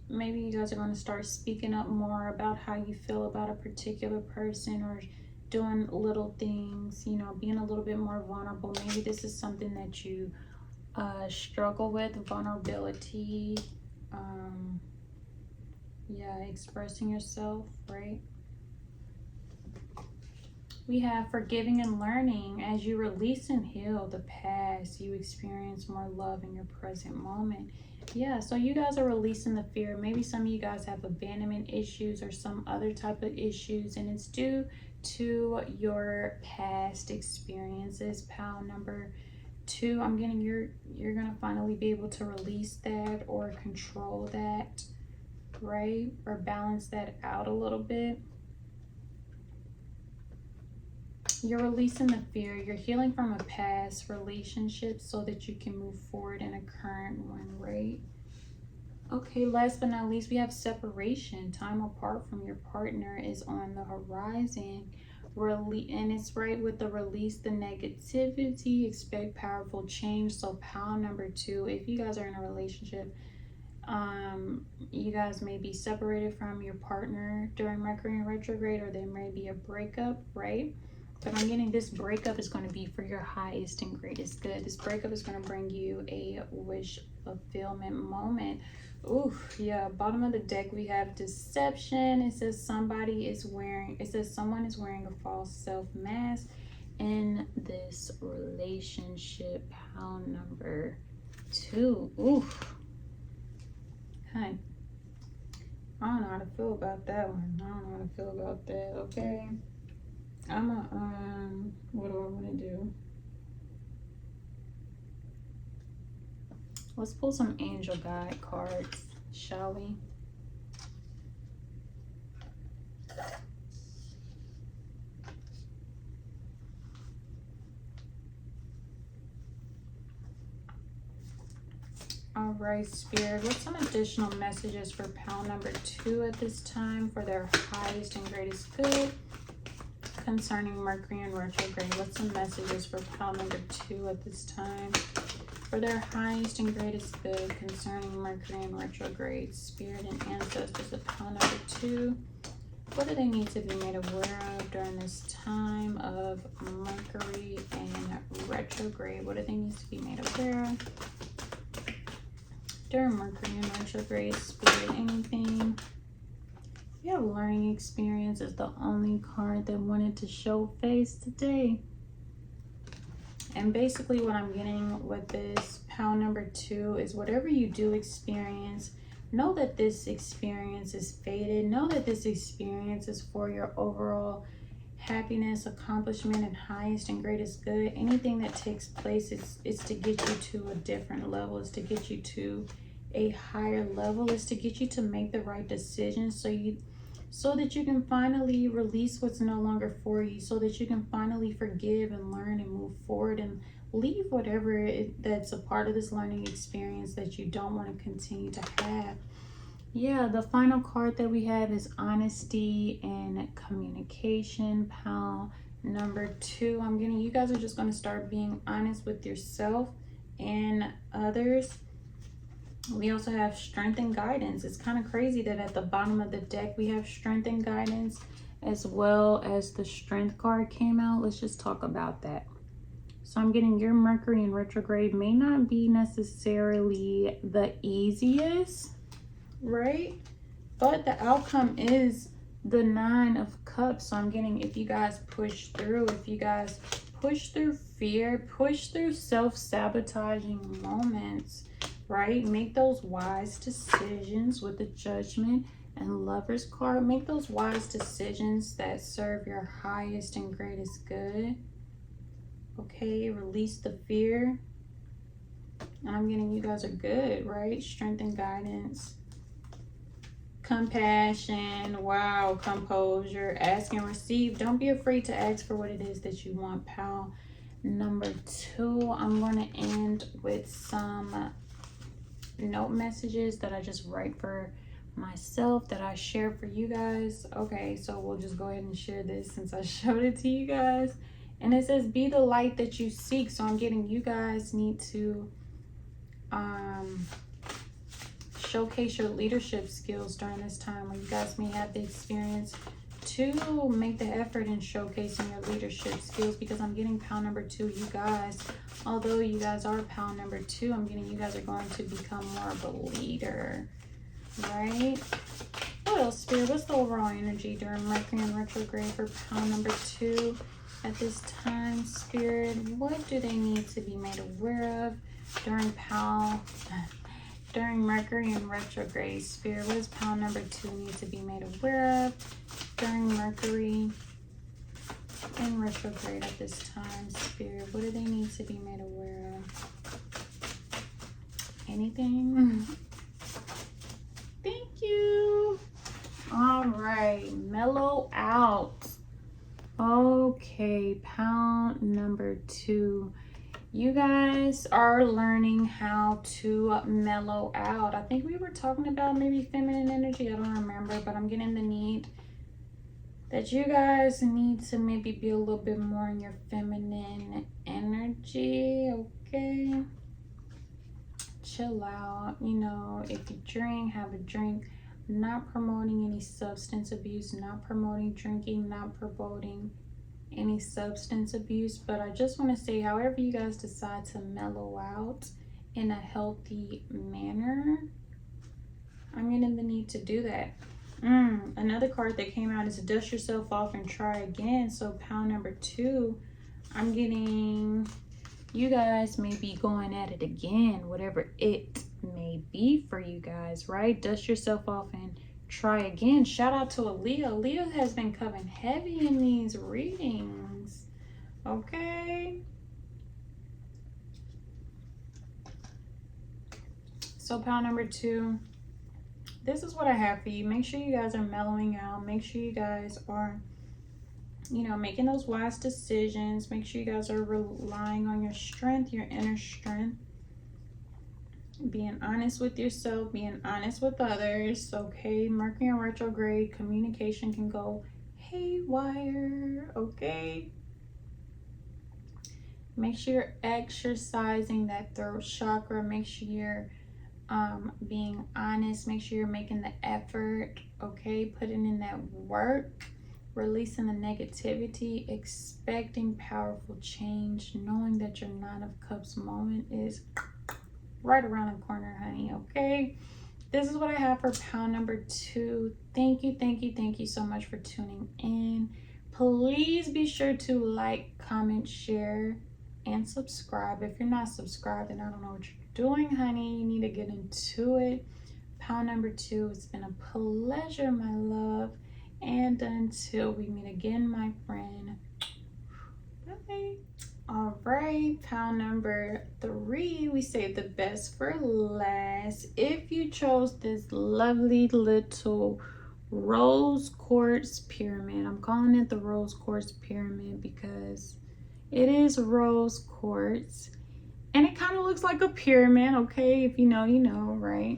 maybe you guys are going to start speaking up more about how you feel about a particular person, or doing little things, you know, being a little bit more vulnerable. Maybe this is something that you struggle with, vulnerability, yeah, expressing yourself, right? We have forgiving and learning. As you release and heal the past, you experience more love in your present moment. Yeah, so you guys are releasing the fear. Maybe some of you guys have abandonment issues or some other type of issues, and it's due to your past experiences. Pile number 2, I'm getting you're gonna finally be able to release that or control that, right? Or balance that out a little bit. You're releasing the fear. You're healing from a past relationship so that you can move forward in a current one, right? Okay, last but not least, we have separation. Time apart from your partner is on the horizon. And it's right with the release the negativity, expect powerful change. So pile number 2, if you guys are in a relationship, you guys may be separated from your partner during Mercury in retrograde, or there may be a breakup, right? But I'm getting this breakup is going to be for your highest and greatest good. This breakup is going to bring you a wish fulfillment moment. Ooh, yeah. Bottom of the deck, we have deception. It says someone is wearing a false self mask in this relationship. Pile number 2. Ooh. Hi. I don't know how to feel about that one. I don't know how to feel about that, okay? What do I want to do? Let's pull some angel guide cards, shall we? All right, Spirit, what's some additional messages for pile number 2 at this time for their highest and greatest good concerning Mercury in retrograde? What's some messages for pile number 2 at this time for their highest and greatest good concerning Mercury in retrograde? Spirit and ancestors of pile number 2, what do they need to be made aware of during this time of Mercury in retrograde? What do they need to be made aware of during Mercury in retrograde? Spirit, anything? We have learning experience is the only card that wanted to show face today. And basically what I'm getting with this pile number 2 is whatever you do experience, know that this experience is fated. Know that this experience is for your overall happiness, accomplishment, and highest and greatest good. Anything that takes place is to get you to a different level, is to get you to a higher level, is to get you to make the right decisions so that you can finally release what's no longer for you, so that you can finally forgive and learn and move forward and leave whatever that's a part of this learning experience that you don't want to continue to have. Yeah, the final card that we have is honesty and communication, pile number 2. I'm getting, you guys are just going to start being honest with yourself and others. We also have strength and guidance. It's kind of crazy that at the bottom of the deck we have strength and guidance, as well as the strength card came out. Let's just talk about that. So I'm getting your Mercury in retrograde may not be necessarily the easiest, right? But the outcome is the 9 of Cups. So I'm getting, if you guys push through, if you guys push through fear, push through self-sabotaging moments, right? Make those wise decisions with the Judgment and Lovers card. Make those wise decisions that serve your highest and greatest good. Okay, release the fear. And I'm getting, you guys are good, right? Strength and guidance. Compassion. Wow. Composure. Ask and receive. Don't be afraid to ask for what it is that you want, pal. Number 2, I'm going to end with some note messages that I just write for myself, that I share for you guys. Okay, so we'll just go ahead and share this since I showed it to you guys. And it says, be the light that you seek. So I'm getting, you guys need to showcase your leadership skills during this time, when you guys may have the experience to make the effort in showcasing your leadership skills, because I'm getting pile number 2, you guys, although you guys are pile number 2, I'm getting, you guys are going to become more of a leader, right? What else, Spirit? What's the overall energy during Mercury in retrograde for pile number 2 at this time, Spirit? What do they need to be made aware of during Mercury in retrograde, Spirit? What does pile number 2 need to be made aware of during Mercury in retrograde at this time, Spirit? What do they need to be made aware of? Anything? Thank you. All right, mellow out. Okay, pile number 2. You guys are learning how to mellow out. I think we were talking about maybe feminine energy. I don't remember, but I'm getting the need that you guys need to maybe be a little bit more in your feminine energy, okay? Chill out. You know, if you drink, have a drink. Not promoting any substance abuse, not promoting drinking, not promoting any substance abuse, but I just want to say, however you guys decide to mellow out in a healthy manner, I'm getting the need to do that. Another card that came out is dust yourself off and try again. So pile number 2, I'm getting, you guys may be going at it again, whatever it may be for you guys, right? Dust yourself off and try again. Shout out to a Leo. Leo has been coming heavy in these readings, okay? So pile number 2, this is what I have for you. Make sure you guys are mellowing out. Make sure you guys are, you know, making those wise decisions. Make sure you guys are relying on your strength, your inner strength. Being honest with yourself, being honest with others, okay? Mercury in retrograde, communication can go haywire, okay? Make sure you're exercising that throat chakra. Make sure you're being honest. Make sure you're making the effort, okay? Putting in that work, releasing the negativity, expecting powerful change, knowing that your 9 of Cups moment is right around the corner, honey, okay? This is what I have for pile number 2. Thank you so much for tuning in. Please be sure to like, comment, share, and subscribe. If you're not subscribed, then I don't know what you're doing, honey. You need to get into it. Pile number 2, it's been a pleasure, my love. And until we meet again, my friend, right, pile number 3, we saved the best for last. If you chose this lovely little rose quartz pyramid, I'm calling it the rose quartz pyramid because it is rose quartz and it kind of looks like a pyramid. Okay, if you know, you know, right?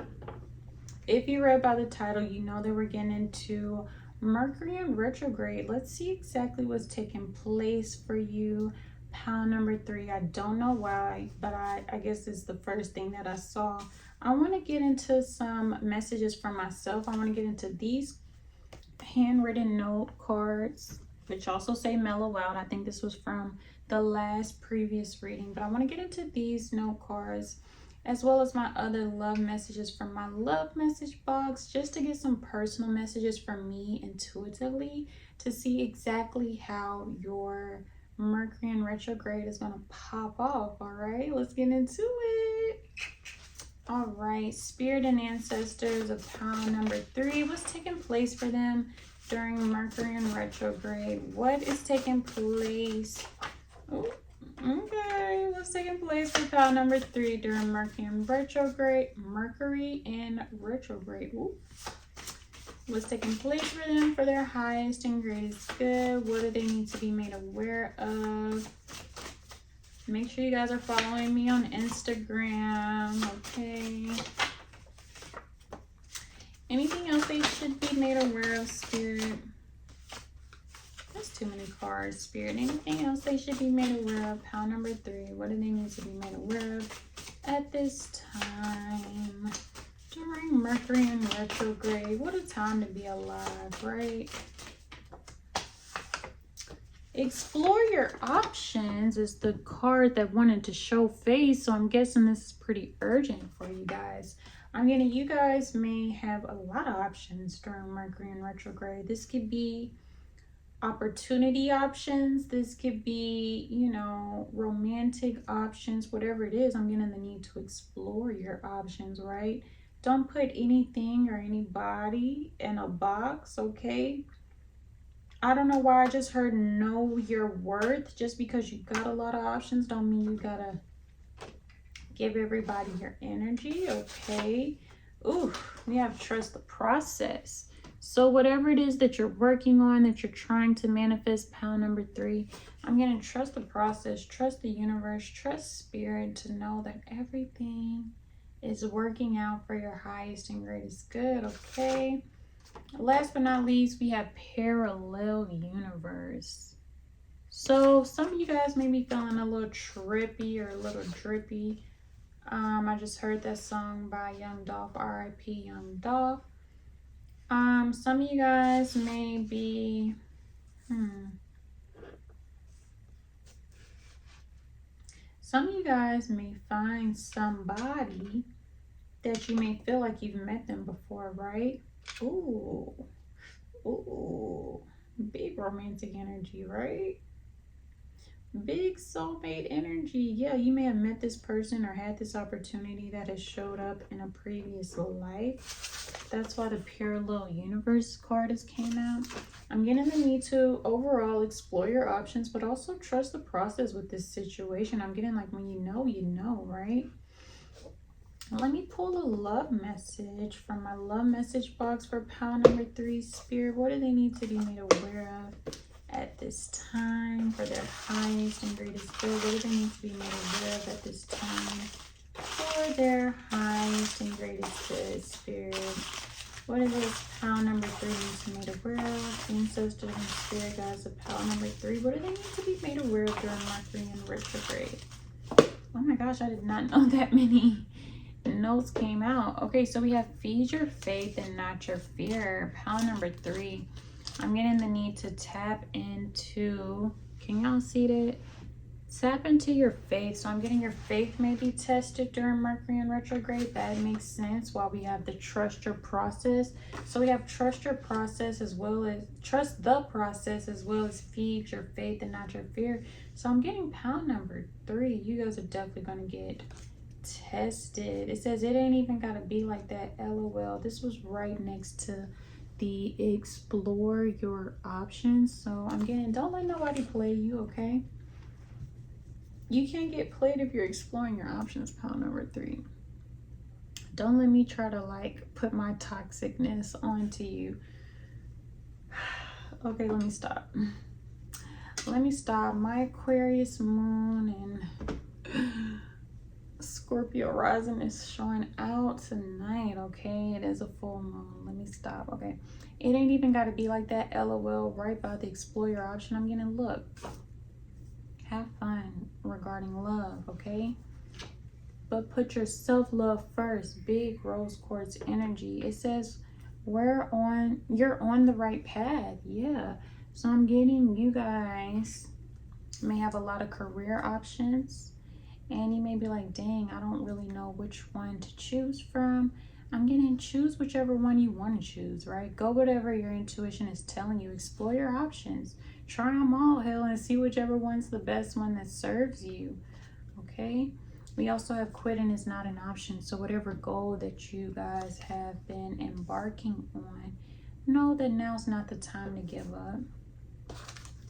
If you read by the title, you know that we're getting into Mercury in retrograde. Let's see exactly what's taking place for you. Pile number 3. I don't know why, but I guess it's the first thing that I saw. I want to get into some messages for myself. I want to get into these handwritten note cards, which also say mellow out. I think this was from the last previous reading, but I want to get into these note cards as well as my other love messages from my love message box, just to get some personal messages from me intuitively to see exactly how your Mercury in retrograde is going to pop off. All right, let's get into it. All right, spirit and ancestors of pile number 3, what's taking place for them during Mercury in retrograde? What is taking place? Oh, okay, what's taking place for pile number 3 during Mercury in retrograde? Mercury in retrograde. Ooh. What's taking place for them for their highest and greatest good? What do they need to be made aware of? Make sure you guys are following me on Instagram, okay? Anything else they should be made aware of, Spirit? That's too many cards, Spirit. Anything else they should be made aware of? Pile number 3. What do they need to be made aware of at this time during Mercury in retrograde? What a time to be alive, right? Explore your options is the card that wanted to show face, so I'm guessing this is pretty urgent for you guys. I'm getting you guys may have a lot of options during Mercury in retrograde. This could be opportunity options. This could be, you know, romantic options, whatever it is. I'm getting the need to explore your options, right? Don't put anything or anybody in a box, okay? I don't know why I just heard know your worth. Just because you got a lot of options don't mean you gotta give everybody your energy, okay? Ooh, we have trust the process. So whatever it is that you're working on, that you're trying to manifest, pile number 3, I'm going to trust the process, trust the universe, trust spirit to know that everything is working out for your highest and greatest good, okay? Last but not least, we have parallel universe. So some of you guys may be feeling a little trippy or a little drippy. I just heard that song by Young Dolph, R.I.P. Young Dolph. Some of you guys may be, some of you guys may find somebody that you may feel like you've met them before, right? Ooh, big romantic energy, right? Big soulmate energy. Yeah, you may have met this person or had this opportunity that has showed up in a previous life. That's why the parallel universe card has came out. I'm getting the need to overall explore your options, but also trust the process with this situation. I'm getting like when you know, right? Let me pull a love message from my love message box for pile number 3, Spirit. What do they need to be made aware of at this time for their highest and greatest good? What do they need to be made aware of at this time for their highest and greatest good, Spirit? What is this pile number 3 need to be made aware of? Ancestors and spirit guides of pile number 3. What do they need to be made aware of during Mercury in retrograde? Oh my gosh, I did not know that many notes came out. Okay, so we have feed your faith and not your fear. Pile number 3. I'm getting the need to tap into, can y'all see that? Tap into your faith. So I'm getting your faith may be tested during Mercury in retrograde. That makes sense. While we have the trust your process. So we have trust your process as well as trust the process as well as feed your faith and not your fear. So I'm getting pile number 3. You guys are definitely going to get tested. It says it ain't even got to be like that. LOL. This was right next to the explore your options. So I'm getting, don't let nobody play you, okay? You can't get played if you're exploring your options, pile number 3. Don't let me try to like put my toxicness onto you. Okay, let me stop. Let me stop. My Aquarius moon and Scorpio rising is showing out tonight, okay? It is a full moon. Let me stop, okay? It ain't even got to be like that, LOL, right by the explore your option. I'm getting, look, have fun regarding love, okay? But put your self-love first. Big rose quartz energy. It says you're on the right path. Yeah. So I'm getting, you guys may have a lot of career options. And you may be like, dang, I don't really know which one to choose from. I'm getting, choose whichever one you want to choose, right? Go whatever your intuition is telling you. Explore your options. Try them all, hell, and see whichever one's the best one that serves you, okay? We also have quitting is not an option. So whatever goal that you guys have been embarking on, know that now's not the time to give up,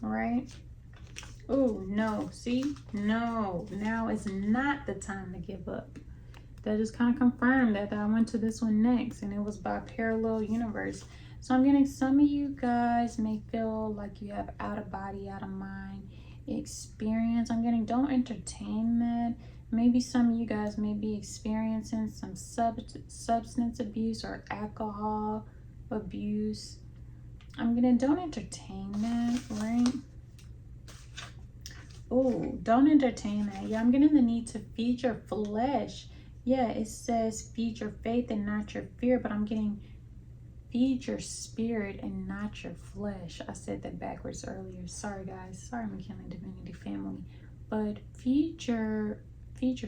all right? Oh, no, see? No, now is not the time to give up. That just kind of confirmed that I went to this one next, and it was by parallel universe. So I'm getting, some of you guys may feel like you have out of body, out of mind experience. I'm getting, don't entertain that. Maybe some of you guys may be experiencing some substance abuse or alcohol abuse. I'm getting, don't entertain that, right? Oh, don't entertain that. Yeah, I'm getting the need to feed your flesh. Yeah, it says feed your faith and not your fear, but I'm getting feed your spirit and not your flesh. I said that backwards earlier. Sorry, guys. Sorry, McKinley Divinity family. But feed your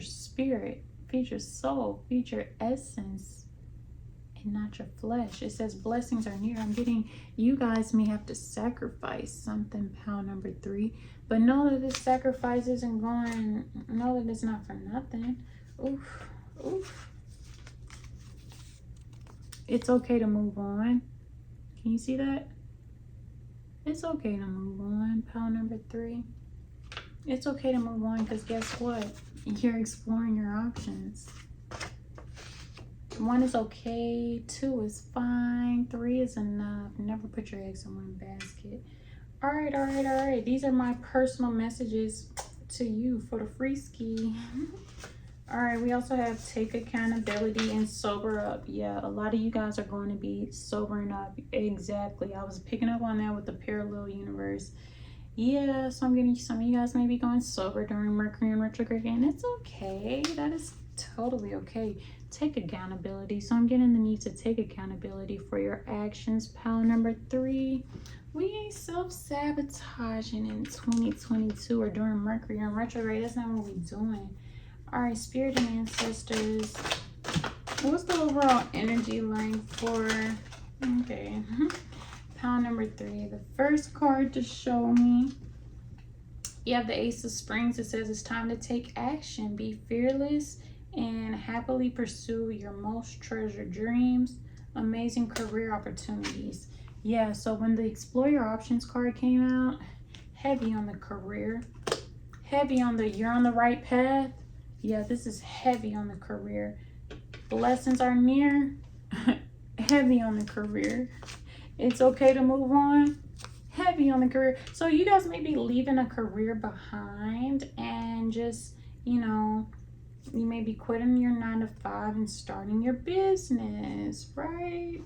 spirit, feed your soul, feed your essence, and not your flesh. It says blessings are near. I'm getting, you guys may have to sacrifice something, pile number 3. But know that this sacrifice isn't going, know that it's not for nothing. Oof, oof. It's okay to move on. Can you see that? It's okay to move on, pile number 3. It's okay to move on because guess what? You're exploring your options. 1 is okay, 2 is fine, 3 is enough. Never put your eggs in one basket. All right. These are my personal messages to you for the free ski. All right, we also have take accountability and sober up. Yeah, a lot of you guys are going to be sobering up. Exactly. I was picking up on that with the parallel universe. Yeah, so I'm getting, some of you guys may be going sober during Mercury Retrograde, and it's okay. That is totally okay. Take accountability. So I'm getting the need to take accountability for your actions. Pile number 3. We ain't self-sabotaging in 2022 or during Mercury in retrograde. That's not what we're doing. All right, spirit and ancestors. What's the overall energy like for, okay, pile number 3. The first card to show me, you have the Ace of Springs. It says it's time to take action. Be fearless and happily pursue your most treasured dreams. Amazing career opportunities. Yeah, so when the Explore Your Options card came out, heavy on the career, heavy on the you're on the right path. Yeah, this is heavy on the career. Blessings are near, heavy on the career. It's okay to move on, heavy on the career. So you guys may be leaving a career behind and just, you know, you may be quitting your 9 to 5 and starting your business, right?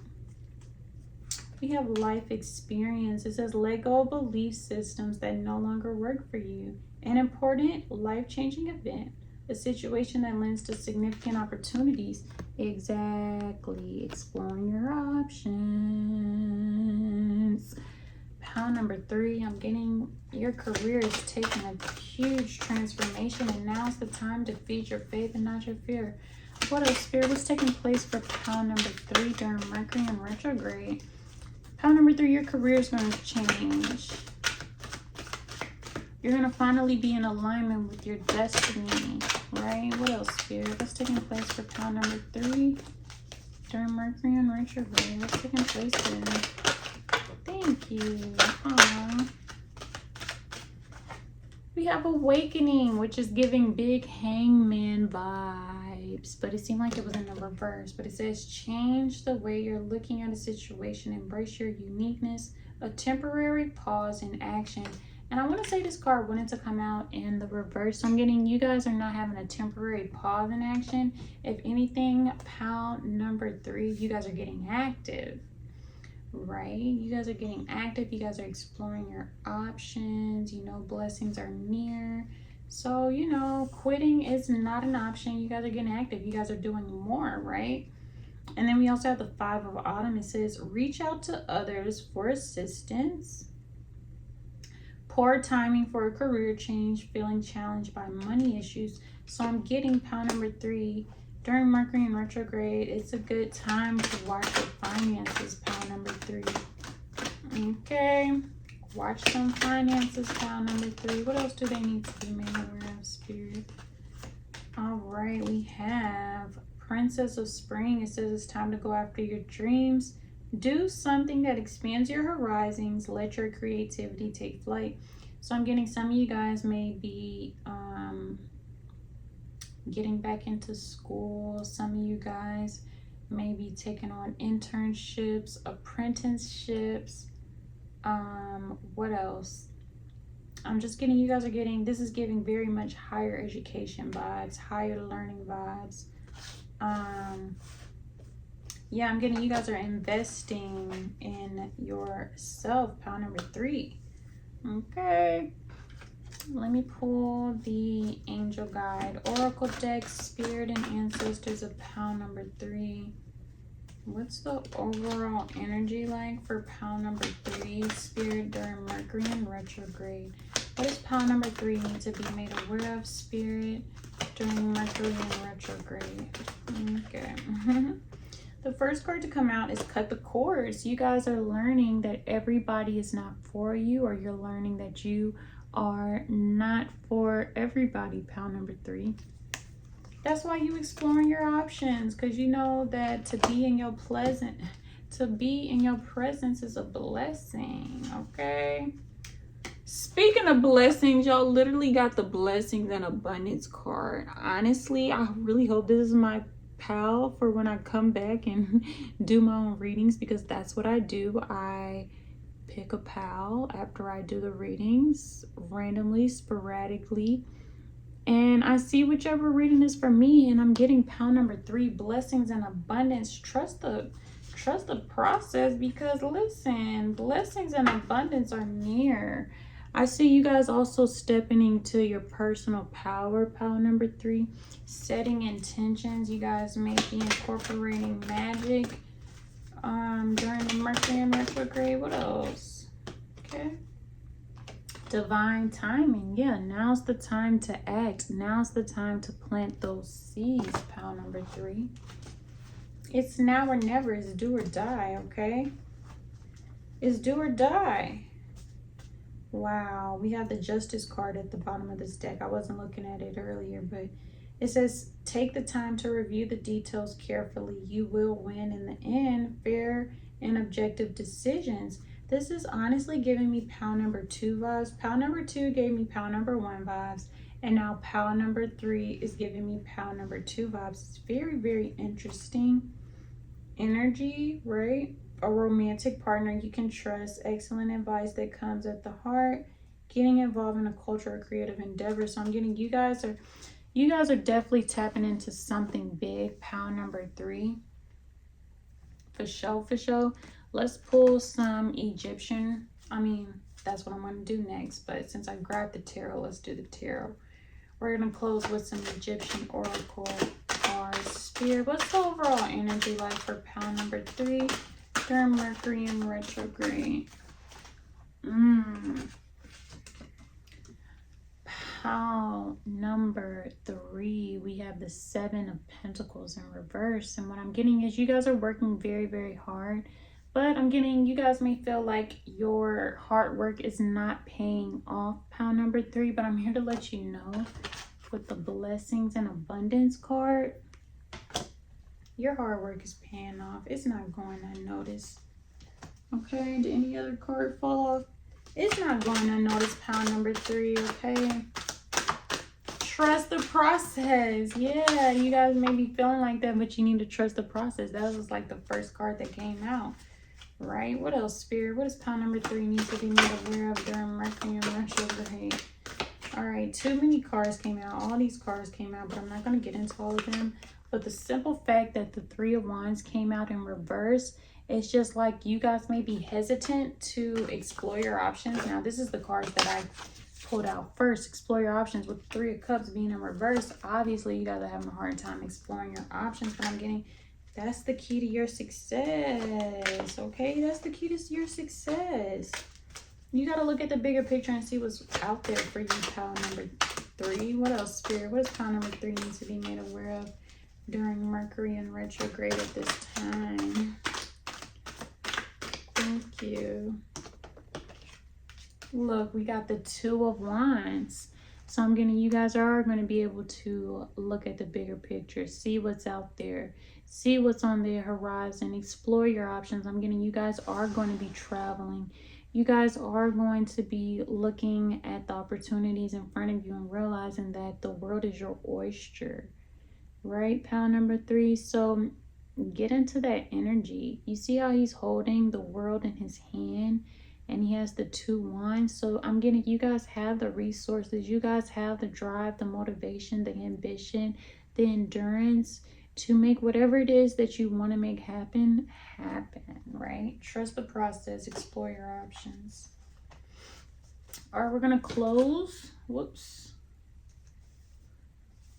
We have life experience. It says let go of belief systems that no longer work for you. An important life-changing event. A situation that lends to significant opportunities. Exactly. Exploring your options. Pile number 3. I'm getting your career is taking a huge transformation, and now's the time to feed your faith and not your fear. What else, Spirit? What's taking place for pile number 3 during Mercury in retrograde? Pile number 3, your career is going to change. You're going to finally be in alignment with your destiny, right? What else, Spirit? What's taking place for pile number 3 during Mercury in retrograde? What's taking place there? Thank you. Aww. We have awakening, which is giving big hangman vibes, but it seemed like it was in the reverse. But it says change the way you're looking at a situation, embrace your uniqueness, a temporary pause in action. And I want to say this card wanted to come out in the reverse. So I'm getting you guys are not having a temporary pause in action. If anything, pile number 3, you guys are getting active. Right, you guys are getting active, you guys are exploring your options, you know, blessings are near. So, you know, quitting is not an option. You guys are getting active, you guys are doing more, right? And then we also have the 5 of Autumn. It says reach out to others for assistance, poor timing for a career change, feeling challenged by money issues. So I'm getting pile number 3. During Mercury in retrograde, it's a good time to watch your finances, pile number 3. Okay, watch some finances, pile number 3. What else do they need to be made aware of, Spirit? All right, we have Princess of Spring. It says it's time to go after your dreams. Do something that expands your horizons. Let your creativity take flight. So I'm getting some of you guys may be getting back into school. Some of you guys may be taking on internships, apprenticeships. What else? I'm just getting, you guys are getting, this is giving very much higher education vibes, higher learning vibes. Yeah, I'm getting you guys are investing in yourself, pile number 3. Okay. Let me pull the Angel Guide Oracle deck, Spirit and Ancestors of pile number 3. What's the overall energy like for pile number 3, Spirit, during Mercury in retrograde? What does pile number 3 need to be made aware of, Spirit, during Mercury in retrograde? Okay. The first card to come out is Cut the Cords. You guys are learning that everybody is not for you, or you're learning that you are not for everybody, pile number 3. That's why you exploring your options, because you know that to be in your presence is a blessing. Okay, speaking of blessings, y'all literally got the blessings and abundance card. Honestly, I really hope this is my pal for when I come back and do my own readings, because that's what I do. I pick a pal after I do the readings randomly, sporadically, and I see whichever reading is for me. And I'm getting pile number 3, blessings and abundance. Trust the process, because listen, blessings and abundance are near. I see you guys also stepping into your personal power, pile number 3, setting intentions. You guys may be incorporating magic during the Mercury in retrograde. What else? Okay. Divine timing. Yeah, now's the time to act. Now's the time to plant those seeds, pile number 3. It's now or never. It's do or die, okay? It's do or die. Wow, we have the Justice card at the bottom of this deck. I wasn't looking at it earlier, but it says, take the time to review the details carefully. You will win in the end. Fair and objective decisions. This is honestly giving me pile number 2 vibes. Pile number 2 gave me pile number 1 vibes. And now pile number 3 is giving me pile number 2 vibes. It's very, very interesting energy, right? A romantic partner you can trust. Excellent advice that comes at the heart. Getting involved in a culture or creative endeavor. So I'm getting you guys are definitely tapping into something big, pile number 3. For sure, for sure. Let's pull some Egyptian. That's what I'm going to do next. But since I grabbed the tarot, let's do the tarot. We're going to close with some Egyptian oracle cards. Spirit, what's the overall energy like for pile number 3 during Mercury in retrograde? Pile number 3, we have the 7 of Pentacles in reverse. And what I'm getting is you guys are working very, very hard. But I'm getting, you guys may feel like your hard work is not paying off, pile number 3. But I'm here to let you know with the blessings and abundance card, your hard work is paying off. It's not going unnoticed. Okay, did any other card fall off? It's not going unnoticed, pile number 3, okay? Trust the process. Yeah, you guys may be feeling like that, but you need to trust the process. That was like the first card that came out, right? What else, Spirit? What does pile number 3 need to be made aware of during Mercury retrograde? All right, too many cards came out. All these cards came out, but I'm not going to get into all of them. But the simple fact that the 3 of Wands came out in reverse, it's just like you guys may be hesitant to explore your options. Now, this is the cards that I pulled out first. Explore your options. With 3 of Cups being in reverse, obviously you guys are having a hard time exploring your options. But I'm getting, that's the key to your success, okay? That's the key to your success. You got to look at the bigger picture and see what's out there for you, pile number 3. What else, Spirit? What does pile number 3 need to be made aware of during Mercury in retrograde at this time? Thank you. Look, we got the 2 of Wands. So I'm getting, you guys are going to be able to look at the bigger picture, see what's out there, see what's on the horizon, explore your options. I'm getting, you guys are going to be traveling. You guys are going to be looking at the opportunities in front of you and realizing that the world is your oyster, right? Pile number 3. So get into that energy. You see how he's holding the world in his hand and he has the 2 wands. So I'm getting, you guys have the resources. You guys have the drive, the motivation, the ambition, the endurance to make whatever it is that you want to make happen, right? Trust the process, explore your options. All right, we're going to close. Whoops.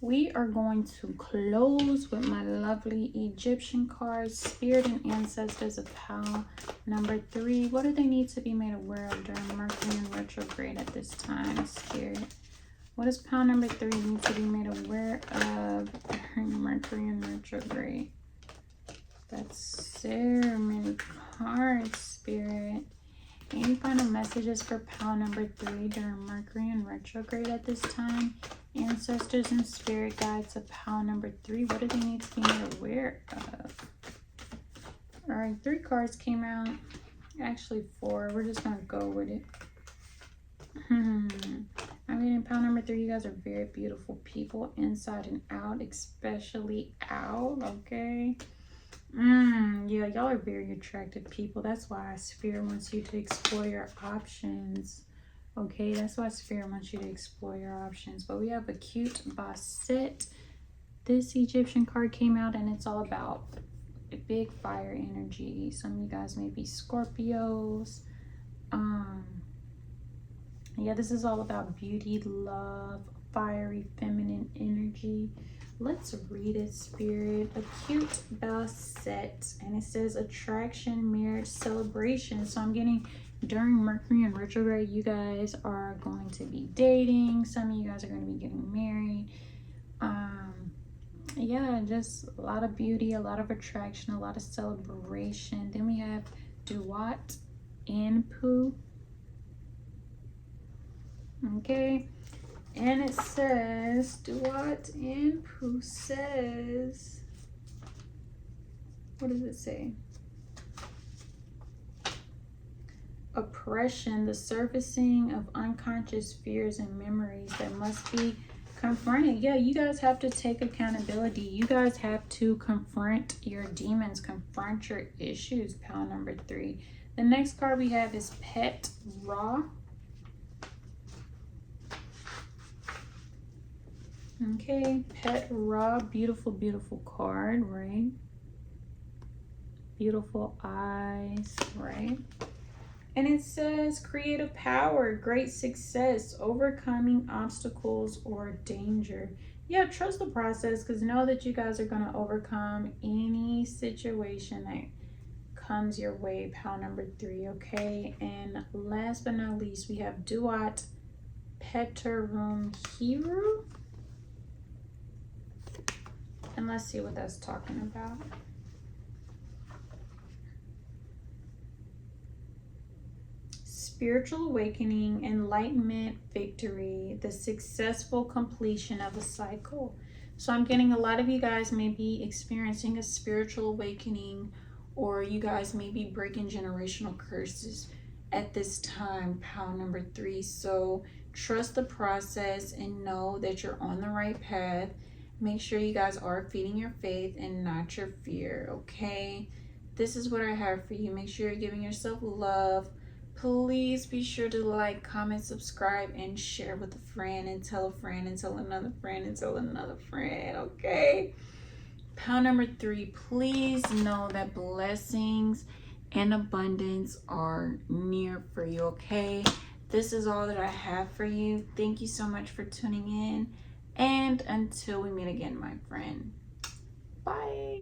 We are going to close with my lovely Egyptian cards, Spirit and Ancestors of pile number 3. What do they need to be made aware of during Mercury in retrograde at this time, Spirit? What does pile number 3 need to be made aware of during Mercury in retrograde? That's so many cards, Spirit. Any final messages for pile number 3 during Mercury in retrograde at this time? Ancestors and spirit guides of pile number 3. What do they need to be made aware of? All right, 3 cards came out. Actually 4. We're just going to go with it. I mean, in pile number 3, you guys are very beautiful people inside and out, especially out, okay? Yeah, y'all are very attractive people. That's why Spirit wants you to explore your options. Okay, that's why Spirit wants you to explore your options. But we have a cute Basset. This Egyptian card came out and it's all about a big fire energy. Some of you guys may be Scorpios. Yeah, this is all about beauty, love, fiery, feminine energy. Let's read it, Spirit. A cute Basset, and it says attraction, marriage, celebration. So I'm getting, during Mercury in retrograde, you guys are going to be dating. Some of you guys are going to be getting married. Yeah, just a lot of beauty, a lot of attraction, a lot of celebration. Then we have Duat and Pooh. Okay, and it says, Duat and Pooh says, what does it say? Oppression, the surfacing of unconscious fears and memories that must be confronted. Yeah, you guys have to take accountability. You guys have to confront your demons, confront your issues, pile number 3. The next card we have is Pet Ra. Okay, Pet Ra, beautiful, beautiful card, right? Beautiful eyes, right? And it says creative power, great success, overcoming obstacles or danger. Yeah, trust the process, because know that you guys are going to overcome any situation that comes your way, pile number 3, okay? And last but not least, we have Duat Petterum Hero. And let's see what that's talking about. Spiritual awakening, enlightenment, victory, the successful completion of a cycle. So I'm getting a lot of you guys may be experiencing a spiritual awakening, or you guys may be breaking generational curses. at this time, pile number 3. So trust the process and know that you're on the right path. Make sure you guys are feeding your faith and not your fear, okay? This is what I have for you. Make sure you're giving yourself love. Please be sure to like, comment, subscribe, and share with a friend, and tell a friend, and tell another friend, and tell another friend, okay? Pile number 3, please know that blessings and abundance are near for you, okay? This is all that I have for you. Thank you so much for tuning in. And until we meet again, my friend. Bye.